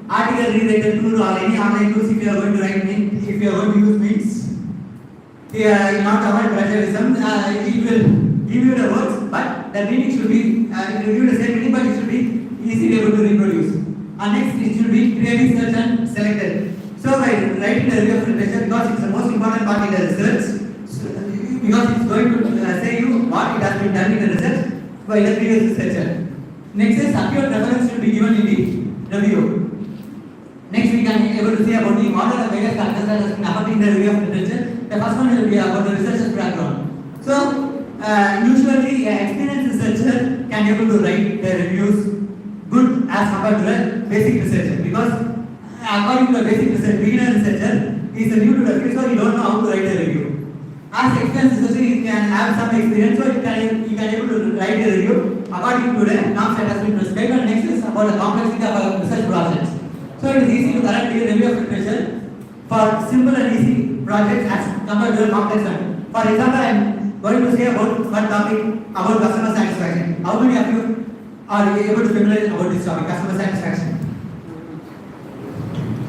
article rewriter tool or any online tools if you are going to write if you are going to use means. Not avoid plagiarism. It will give you the words, but the meaning should be it will give you the same meaning, but it should be easily able to reproduce. And next, it should be clearly searched and selected. So by writing the review of literature, because it's the most important part in the research, because it's going to say you what it has been done in the research by the previous researcher. Next is accurate reference should be given in the review. Next, we can be able to see about the model of various factors that has been affecting the review of literature. The first one will be about the researcher's background. So, usually, an experienced researcher can be able to write the reviews good as compared to a basic researcher, because according to a basic researcher, beginner researcher is new to the field, so he don't know how to write a review. As experienced researcher, he can have some experience, so he can able to write a review according to the norms that has been prescribed. And next is about the complexity of a research process. So it is easy to correct the review of literature for simple and easy projects as compared to a complex one. For example, I am going to say about one topic about customer satisfaction. How many of you are able to familiarize about this topic, customer satisfaction?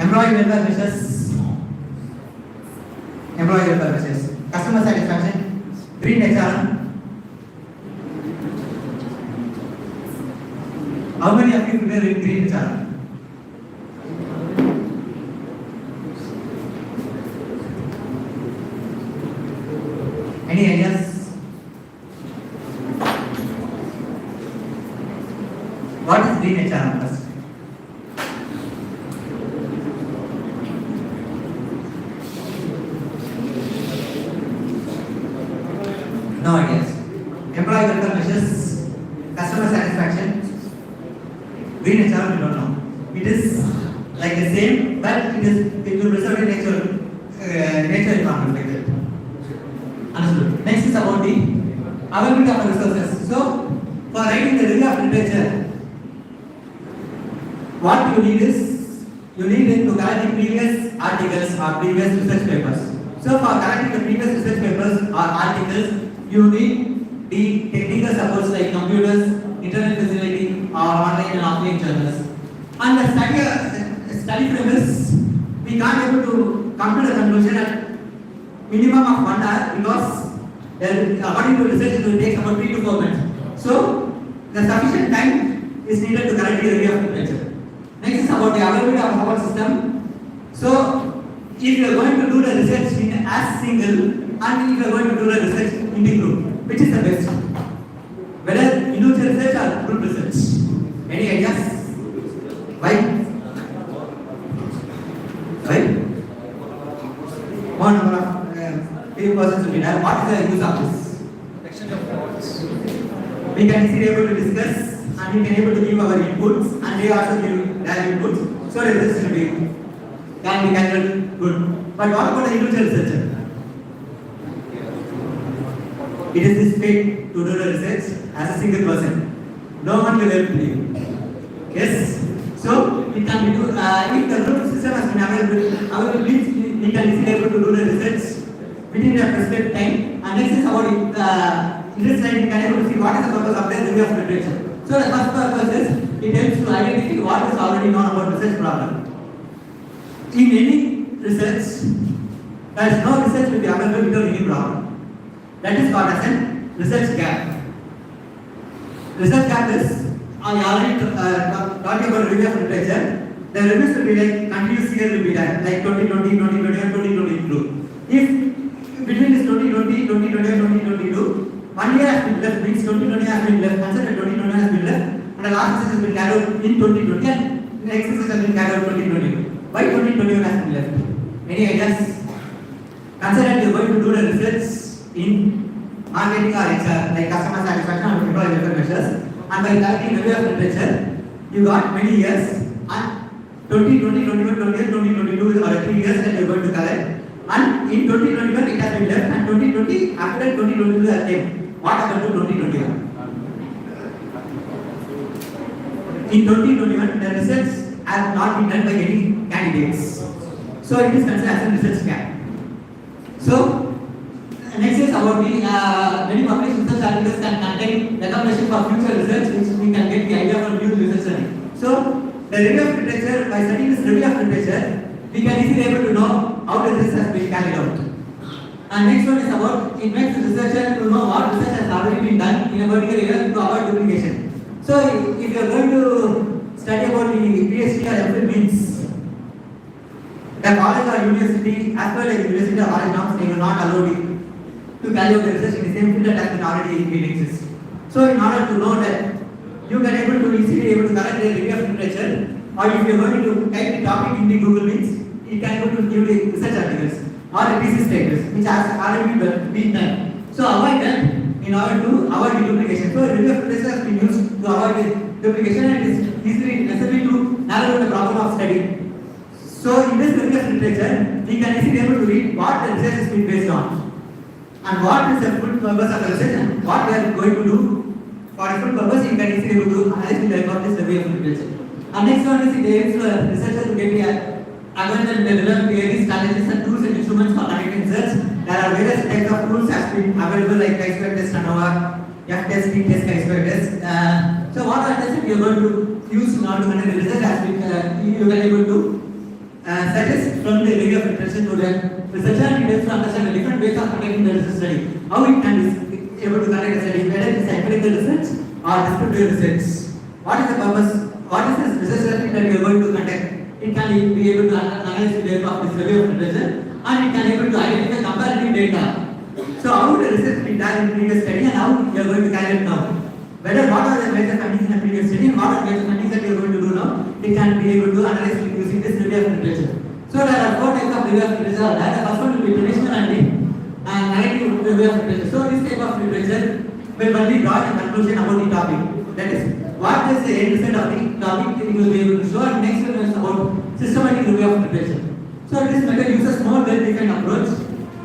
Am employee welfare measures, employee welfare measures, customer satisfaction, green HR. How many of you prepare in green HR? Any ideas? What is green HR first? No ideas. Employee welfare measures, customer satisfaction, green HR we don't know. It is like the same, but it will result in nature economy like that. Understood. Next is about the availability of resources. So, for writing the review of literature, what you need is, you need to collect the previous articles or previous research papers. So, for collecting the previous research papers or articles, you need the technical supports like computers, internet facility, or online and offline journals. And the study premise, we can't able to come to the conclusion at minimum of 1 hour because according to research it will take about 3 to 4 minutes. So the sufficient time is needed to correct the review of literature. Next is about the availability of our system. So if you are going to do the research in as single and if you are going to do the research in the group, which is the best? Whether individual research or group research? Any ideas? Why? Why? One number of few persons will be there. What is the use of this? Protection of records. We can easily able to discuss and we can able to give our inputs and they also give their inputs. So the research will be can be handled good. But what about the individual researcher? It is his fate to do the research as a single person. No one will help you. Yes? So, it can be do, if the group system has been available, we can easily able to do the research within the prescribed time. And next is about in this slide, you can able to see what is the purpose of the review of literature. So, the first purpose is, it helps to identify what is already known about research problem. In any research, there is no research will be available without any problem. That is called as a research gap. Research gap is, I already talking about review of literature. The reviews will be like continuous year will be there, like 2020, 2021, 2022. If between this 2020, 2021, 2022, 1 year has been left, means 2020 has been left, consider 2021 has been left, and the last exercise has been carried out in 2020, and the exercise has been carried out in 2020. Why 2021 has been left? Any ideas? Consider you are going to do the research in marketing or HR, like customer satisfaction or employee welfare measures, and by collecting review of literature, you got many years, and 2020, 21, 2022 are 3 years that you are going to collect, and in 2021 it has been left, and 2020 after 2022 has came. What happened to 2021? In 2021, the research has not been done by any candidates, so it is considered as a research gap. So next is about the many published research articles can contain recommendation for future research, which we can get the idea from new research study. So the review of literature, by studying this review of literature, we can easily able to know how the research has been carried out. And next one is about it makes the researcher to know what research has already been done in a particular area to avoid duplication. So if you are going to study about the PhD or MPhil means the college or university, as per the university or college norms, they will not allow you to carry out the research in the same field that has been already exists. So in order to know that you can able to easily able to collect the review of literature, or if you are going to type the topic in the Google means, it can able to give the research articles or the thesis papers which has already been done. So avoid that in order to avoid the duplication. So review of literature has been used to avoid the duplication and it is easily necessary to narrow down the problem of study. So in this review of literature, we can easily able to read what the research is being based on, and what is the full purpose of the research and what we are going to do for a full purpose. You can easily able to analyze the work of this review of literature. And next one is it aims for researchers to get the advanced and develop various strategies and tools and instruments for conducting research. There are various types of tools has been available like chi-square test, ANOVA, F-test, T-test, chi-square test. So what are tests you are going to use in order to conduct the research has been you can able to suggest from the area of literature to the researcher and he to understand the different ways of conducting the research study. How it can be able to conduct a study, whether it is empirical research or descriptive research. What is the purpose? What is this research study that we are going to conduct? It can be able to analyze the data of this review of literature and it can be able to identify comparative data. So how the research be done in previous study and how you are going to carry it now? Whether what are the major findings in the previous study and what are the major findings that you are going to do now, it can be able to analyze using this review of literature. So there are 4 types of review of literature. The first one will be traditional and the narrative review of literature. So this type of literature will only draw a conclusion about the topic. That is, what is the end result of the topic it will be able to show, and next one is about systematic review of literature. So this method uses more well-defined approach,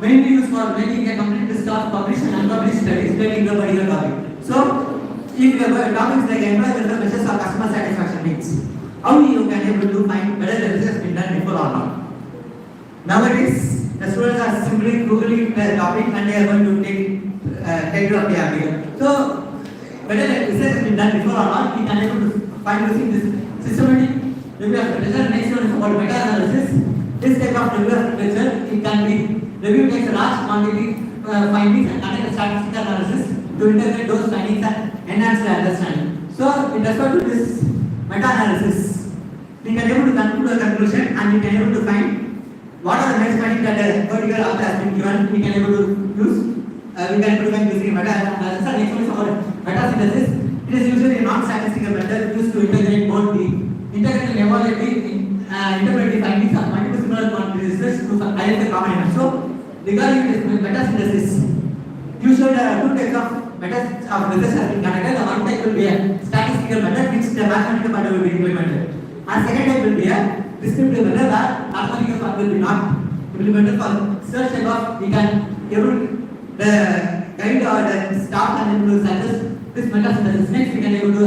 mainly used for making a complete list of published and unpublished studies relating to a particular topic. So if the topic is like employee welfare measures or customer satisfaction needs, how you can able to find whether the research has been done before or not. Nowadays, the students are simply googling the topic and they are going to take it of the article. So whether the research has been done before or not, we can able to find using this systematic review of literature. Next one is about meta-analysis. This type of review of literature, it can be review takes a large quantity findings and conduct a statistical analysis to integrate those findings and enhance the understanding. So with respect to this meta-analysis, we can able to conclude a conclusion and we can able to find what are the next findings that a particular author has been given. We can able to use. We can able to find using meta-analysis. Next one is about meta-synthesis. It is usually a non-statistical method used to integrate both the integrate and evaluate interpret the findings of multiple similar quantities to identify common elements. So regarding this meta-synthesis, usually there are 2 types of methods of research has been conducted. The one type will be a statistical method which the mathematical part will be implemented. And second type will be a descriptive method where mathematical part will be not implemented. For search type of we can able the guide or the staff and able to suggest this meta-synthesis. Next we can able to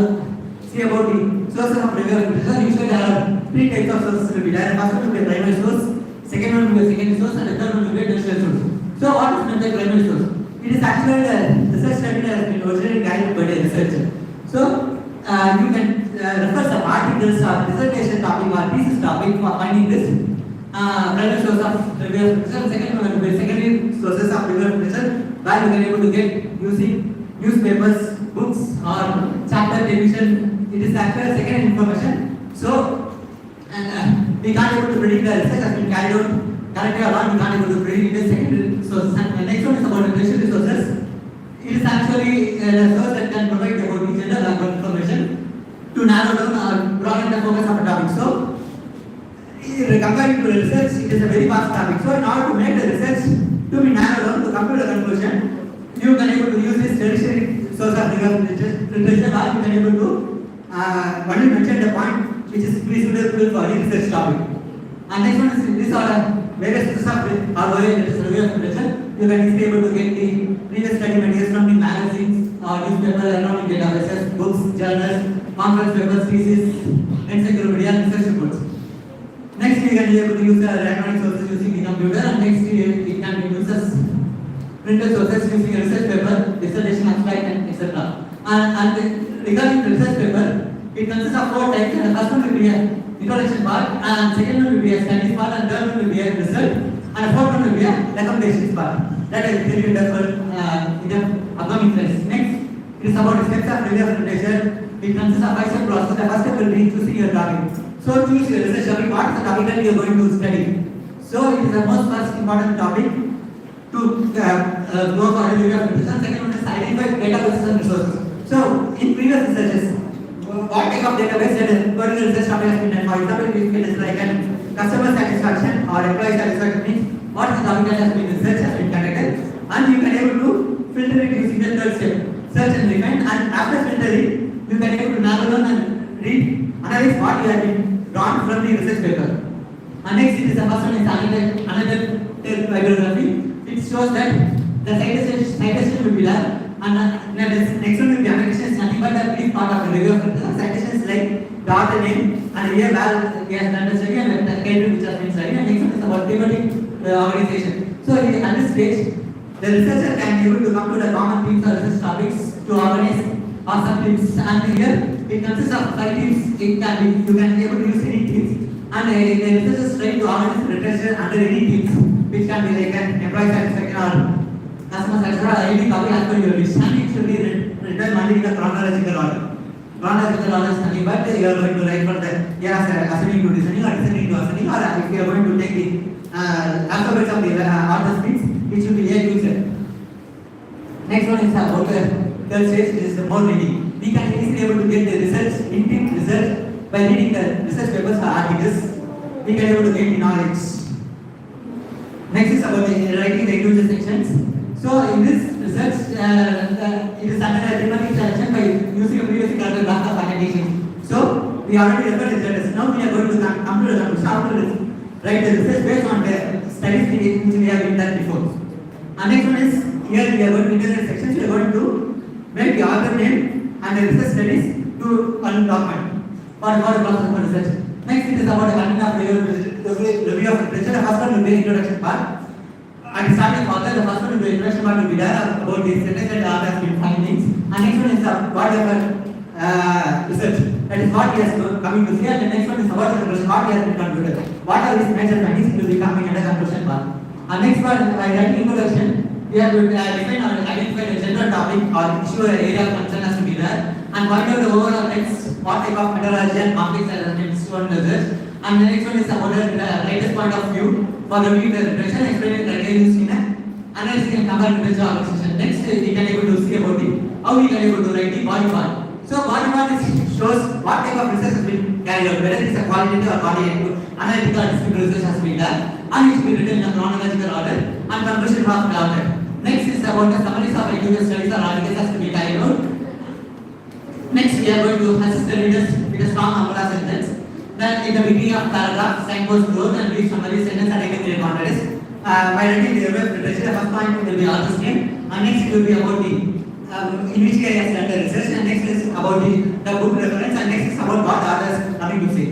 see about the sources of review of literature. Usually there are 3 types of sources will be there. First one will be a primary source, second one will be a secondary source, and the third one will be a tertiary source. So what is meant by primary source? It is actually the research study that has been originally guided by the researcher. So you can refer some articles or dissertation topic or thesis topic for finding this primary source of review of literature. Second one will be secondary sources of review of literature where you can able to get using newspapers, books or chapter division. It is actually secondary information. So we can't able to predict the research has been carried out correctly or not. We can't able to predict the secondary sources. And the next one is about the tertiary sources. It is actually a source that can provide about the general background information to narrow down or broaden the focus of a topic. So comparing to the research, it is a very vast topic. So in order to make the research to be narrowed down to come to the conclusion, you can able to use this tertiary source of literature, or you can able to only mention the point which is suitable for the research topic. And next one is these are various sources of review of literature. You can easily able to get the previous study materials from the magazines or newspapers, economic databases, books, journals, conference papers, theses, encyclopedia, and research reports. Next, we can be able to use the electronic sources using the computer, and next we can use printed sources using a research paper, dissertation, abstract, and etc. And regarding the research paper, it consists of 4 types. And the first one will be a introduction part, and second one will be a studies part, and third one will be a result, and the fourth one will be a recommendations part. That I will tell you that for in the upcoming slides. Next, it is about the steps of review of literature. It consists of 5-step process. The first step will be choosing your topic. So choose your research topic. What is the topic that you are going to study? So it is the most first important topic to go for review of literature. Second one is identify databases and resources. So in previous researches, what type of database that is particular research topic has been done? For example, if it is like customer satisfaction or employee satisfaction means what is the topic that has been research has been conducted, and you can able to filter it using the third step, search and refine. And after filtering, you can able to narrow down and read, analyze what you have been drawn from the research paper. And next, it is the first one is another bibliography. It shows that the citation will be there. And next one will be annotation, nothing but a brief part of the review of the citations like the author name and year where he has done the study and the category which has been studied. And next one is about thematic organization. So at this stage, the researcher can be able to come to the common themes or research topics to organize awesome themes. And here it consists of 5 themes. You can be able to use any themes. And the research is trying to organize literature under any themes, which can be like an employee satisfaction or customer satisfaction or any topic as per your wish. And it should be written only in a chronological order. Chronological order is nothing but you are going to write for the ascending to descending or descending to ascending, or if you are going to take the alphabets of the order speeds, it should be A to Z. Next one is about the third stage, it is more reading. We can easily able to get the research, in-depth research by reading the research papers or articles. We can able to gain the knowledge. Next is about the writing the individual sections. So in this research, it is under a thematic selection by using a previously covered block of annotation. So we already referred to that. Now we are going to come to write the research based on the studies which we have done before. And next one is here we are going to internet sections. We are going to make the author name and the research studies to one document for the process of research. Next it is about the content of review of literature. The first one will be introduction part. At the starting of author, the first one will be introduction part will be there about the sentence and author has been findings. And next one is what research. That is what he has coming to see. And the next one is about the conclusion, what he has been concluded. What are his major findings will be coming under conclusion part. And next one, by writing introduction, we are going to define or identify the general topic or issue or area of concern has to be there, and point out the overall text, what type of methodology and markets are next one research. And the next one is about the writer's point of view for reviewing the literature and explaining the criteria used in analyzing and comparing literature organization. Next, we can able to see about the how we can able to write the body part. So body part shows what type of research has been carried out, whether it is a qualitative or quantitative, analytical or descriptive research has been done, and it should be written in a chronological order and conclusion of the author. Next is about the summaries of individual studies or articles has to be carried out. Next, we are going to assist the readers with a strong umbrella sentence. Then, in the beginning of paragraph, signpost growth and brief summary sentence are taken in context. By writing the review of literature, the first point will be author's name, and next it will be about the in which area has done the research, and next is about the book reference, and next is about what the author is coming to say.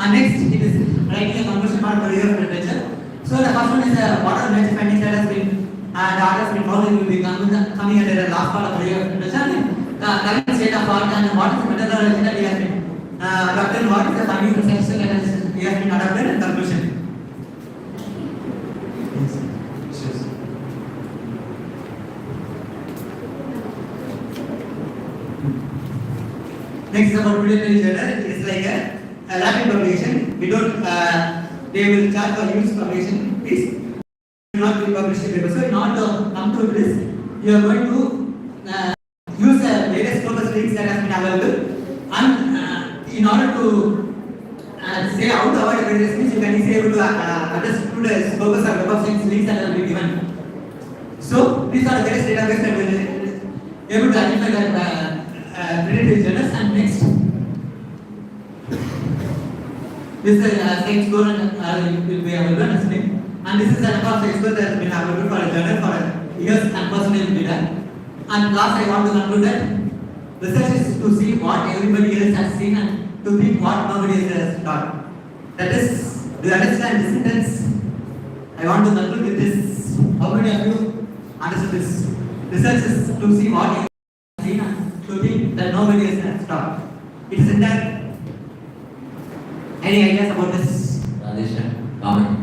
And next, it is writing a conclusion part for review of literature. So the first one is what are the major findings that has been and the author has been found will be coming under the last part of review of literature. The current state of art and what is the methodology that we have been adopted, what is the finding research that we have been adopted, and conclusion. Next is about preliminary journal. It is like a rapid publication. We don't, they will charge for use publication fees. Not be published in paper. So in order to come to this, you are going to use various purpose links that has been available, and in order to say how to avoid various links, you can easily able to address to the purpose of web of science links that will be given. So these are the various databases that will able to identify the related journals. And next, this is science score and will be available as link. And this is the number of experts that has been available for a journal for years and percentage data. And last, I want to conclude that research is to see what everybody else has seen and to think what nobody else has taught. That is, do you understand this sentence? I want to conclude with this. How many of you understood this? Research is to see what you have seen and to think that nobody else has taught. It is entire. Any ideas about this? Rajesh, comment.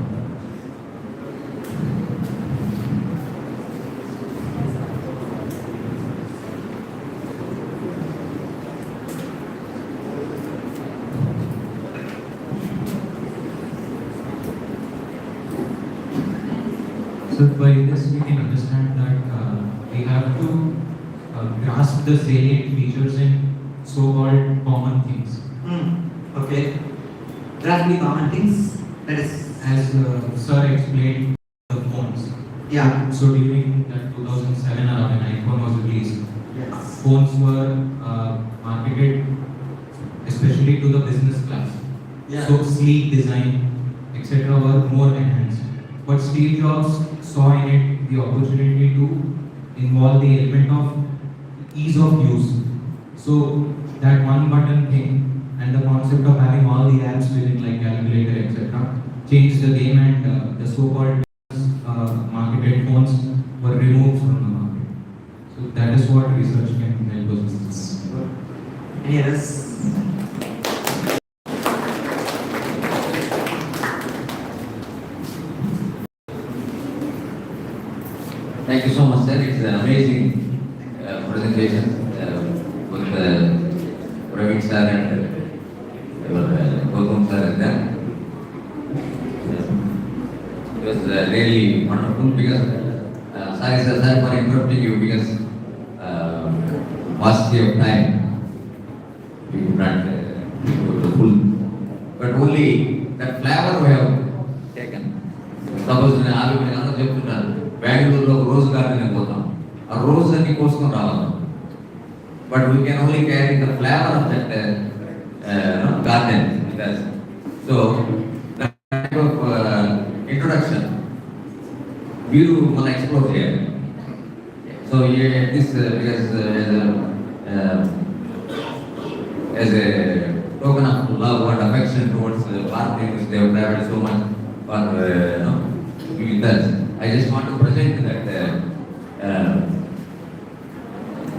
So by this we can understand that we have to grasp the salient features in so-called common things. Okay. Grasp the common things. That is, As Sir explained, the phones. yeah. So during that 2007 or when iPhone was released, Yes. phones were marketed especially to the business class. Yeah. So sleek design, etc. were more enhanced. But Steve Jobs saw in it the opportunity to involve the element of ease of use. So that one button thing and the concept of having all the apps within like calculator, etc. changed the game, and the so-called marketed phones were removed from the market. So that is what research can help us with. Any others? sir, it's an amazing presentation with Praveen sir and Gautam sir and them. It was really wonderful because, sorry sir, for interrupting you because paucity of time, we could not go to the full, but only that flavor we have taken. Suppose నేను అందరూ చెప్తున్నారు బెంగళూరులో rose garden పోతాం, ఆ rose అన్ని కోసుకొని రావాలి, but we can only carry the flavour of that garden with us. So that type of introduction మీరు మనం ఎక్స్ప్లోర్ చేయాలి. So this because as a token of love and affection towards Bharat, which they have traveled so much for with us. I just want to present that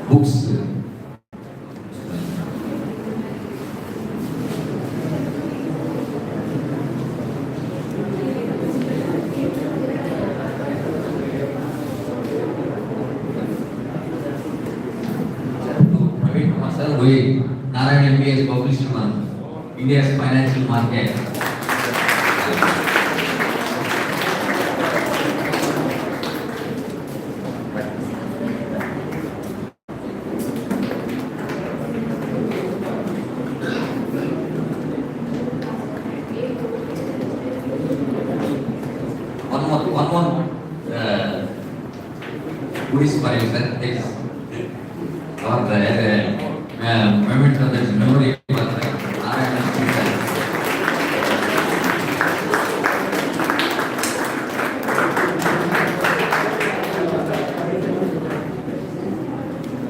books. Narayan MBA is published on India's financial market. One more goodies for you, sir. It's or the moment of this memory was like Narayan MBA.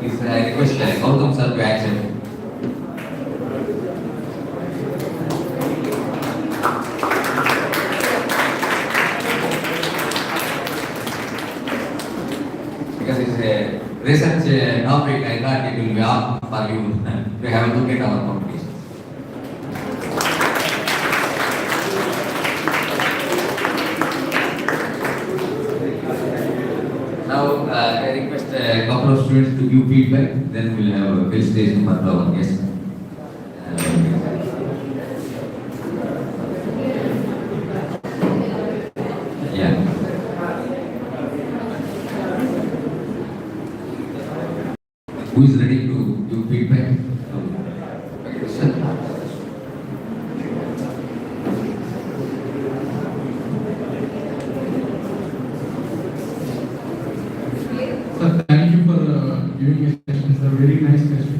Is I request Gautam sir to accept. Because it's a research topic, I thought it will be up for you to have a look at our competitions. Now, I request a couple of students to give feedback, then we'll have a felicitation for our guests. Yeah. Who is ready to give feedback? Sir. Sir, thank you for giving a session. It's a very nice session.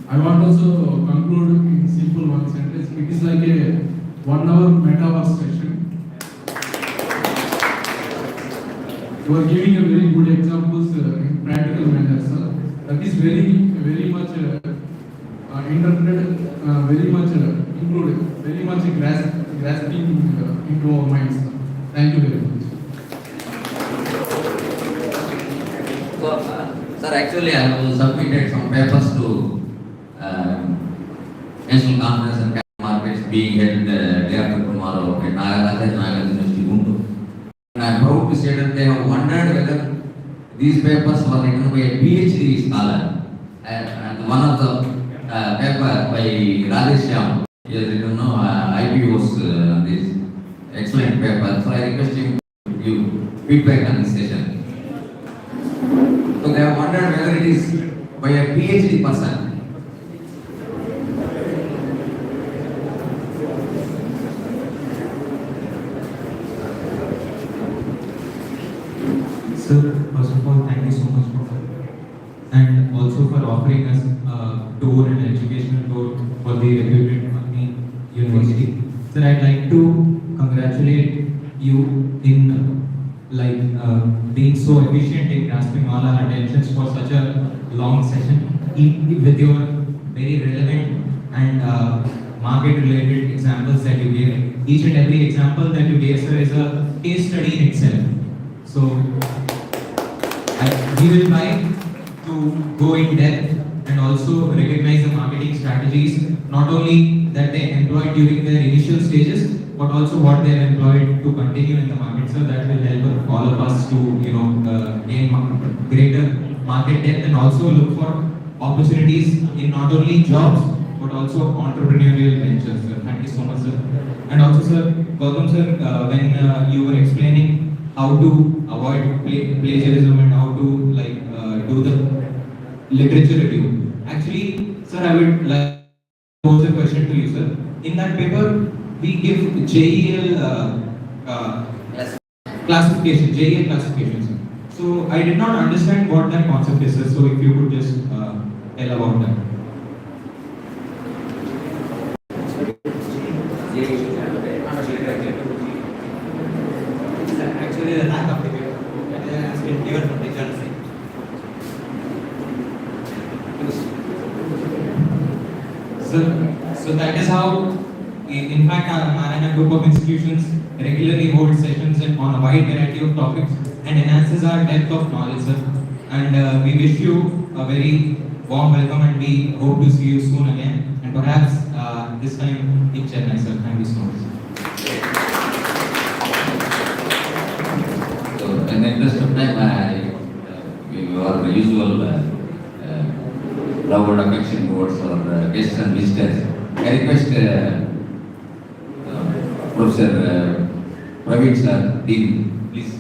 I want also conclude in simple one sentence. It is like a 1 hour metaverse session. You are giving a very good examples in practical manner, sir. That is very much interpreted, very much included, very much grasping into our minds. Thank you very much. So, sir, actually, I have submitted some papers to National Conference and Capital Markets being held day after tomorrow at Nagaraj University, Guntur. And I am proud to say that they have wondered whether these papers were written by a PhD scholar. And one of the paper by Rajesh Shyam, he has written IPOs this excellent paper. So I request him to give feedback on this session. So they have wondered whether it is by a PhD person. Sir, first of all, thank you so much and also for offering us a tour and educational tour for the reputed Magni University. Sir, I'd like to congratulate you in being so efficient in grasping all our attentions for such a long session with your very relevant and market-related examples that you gave. Each and every example that you gave, sir, is a case study in itself. So, we will try to go in depth and also recognize the marketing strategies, not only that they employed during their initial stages, but also what they are employed to continue in the market, sir. That will help all of us to, gain greater market depth and also look for opportunities in not only jobs but also entrepreneurial ventures, sir. Thank you so much, sir. And also, sir, Gautam, sir, when you were explaining how to avoid plagiarism and how to do the literature review. Actually, sir, I would like to pose a question to you, sir. In that paper, we give JEL classification, JEL classification, sir. So I did not understand what that concept is, sir. So if you could just tell about that. Actually, the lack of debate has been given from the church side. So that is how, in fact, our Narayana group of institutions regularly hold sessions on a wide variety of topics and enhances our depth of knowledge, sir. And we wish you a very warm welcome and we hope to see you soon again and perhaps this time in Chennai, sir. Thank you so much. So, in the interest of time, our usual love and affection towards our guests and visitors. I request Professor Praveen sir, Dean, please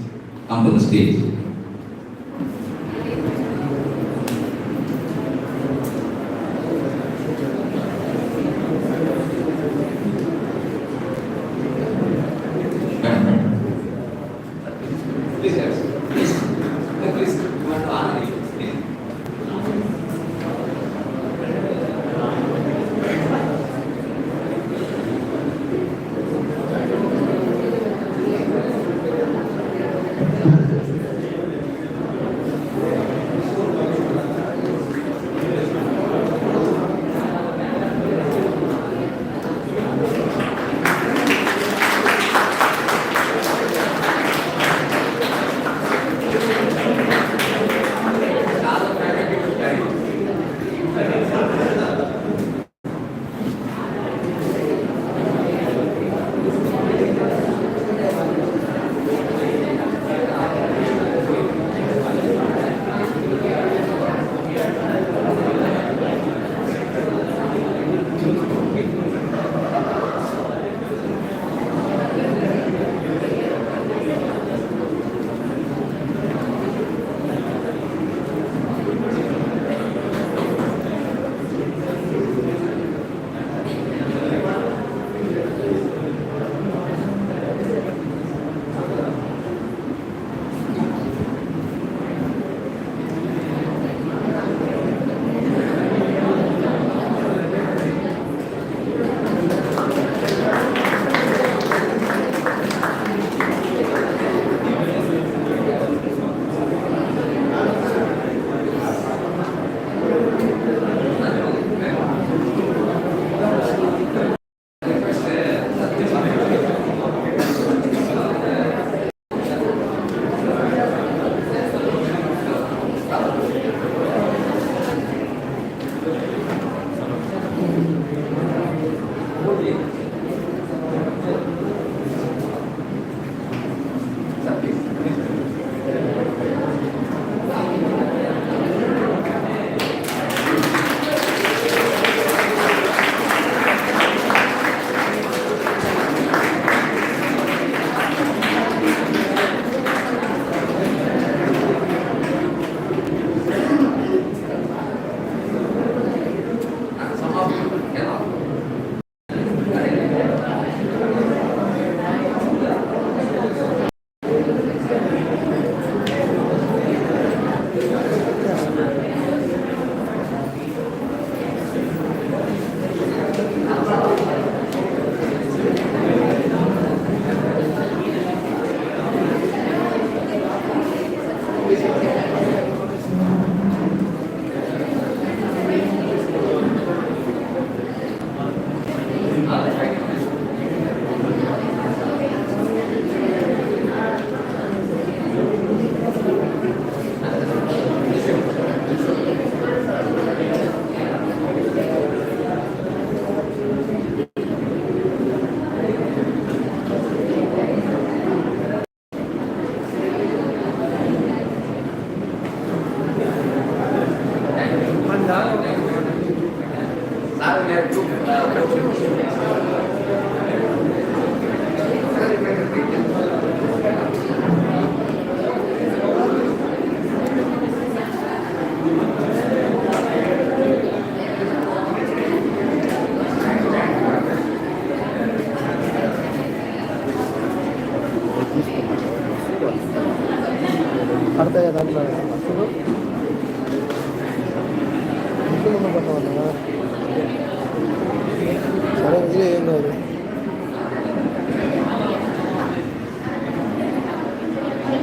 come to the stage. Please, sir. Please, please, you want to honor you, please. పడతాయి కదా దాంట్లో అసలు ఇంట్లో ఉన్న పట్టవాళ్ళ సరే ఇది ఏం కాదు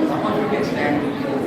Someone who can stand.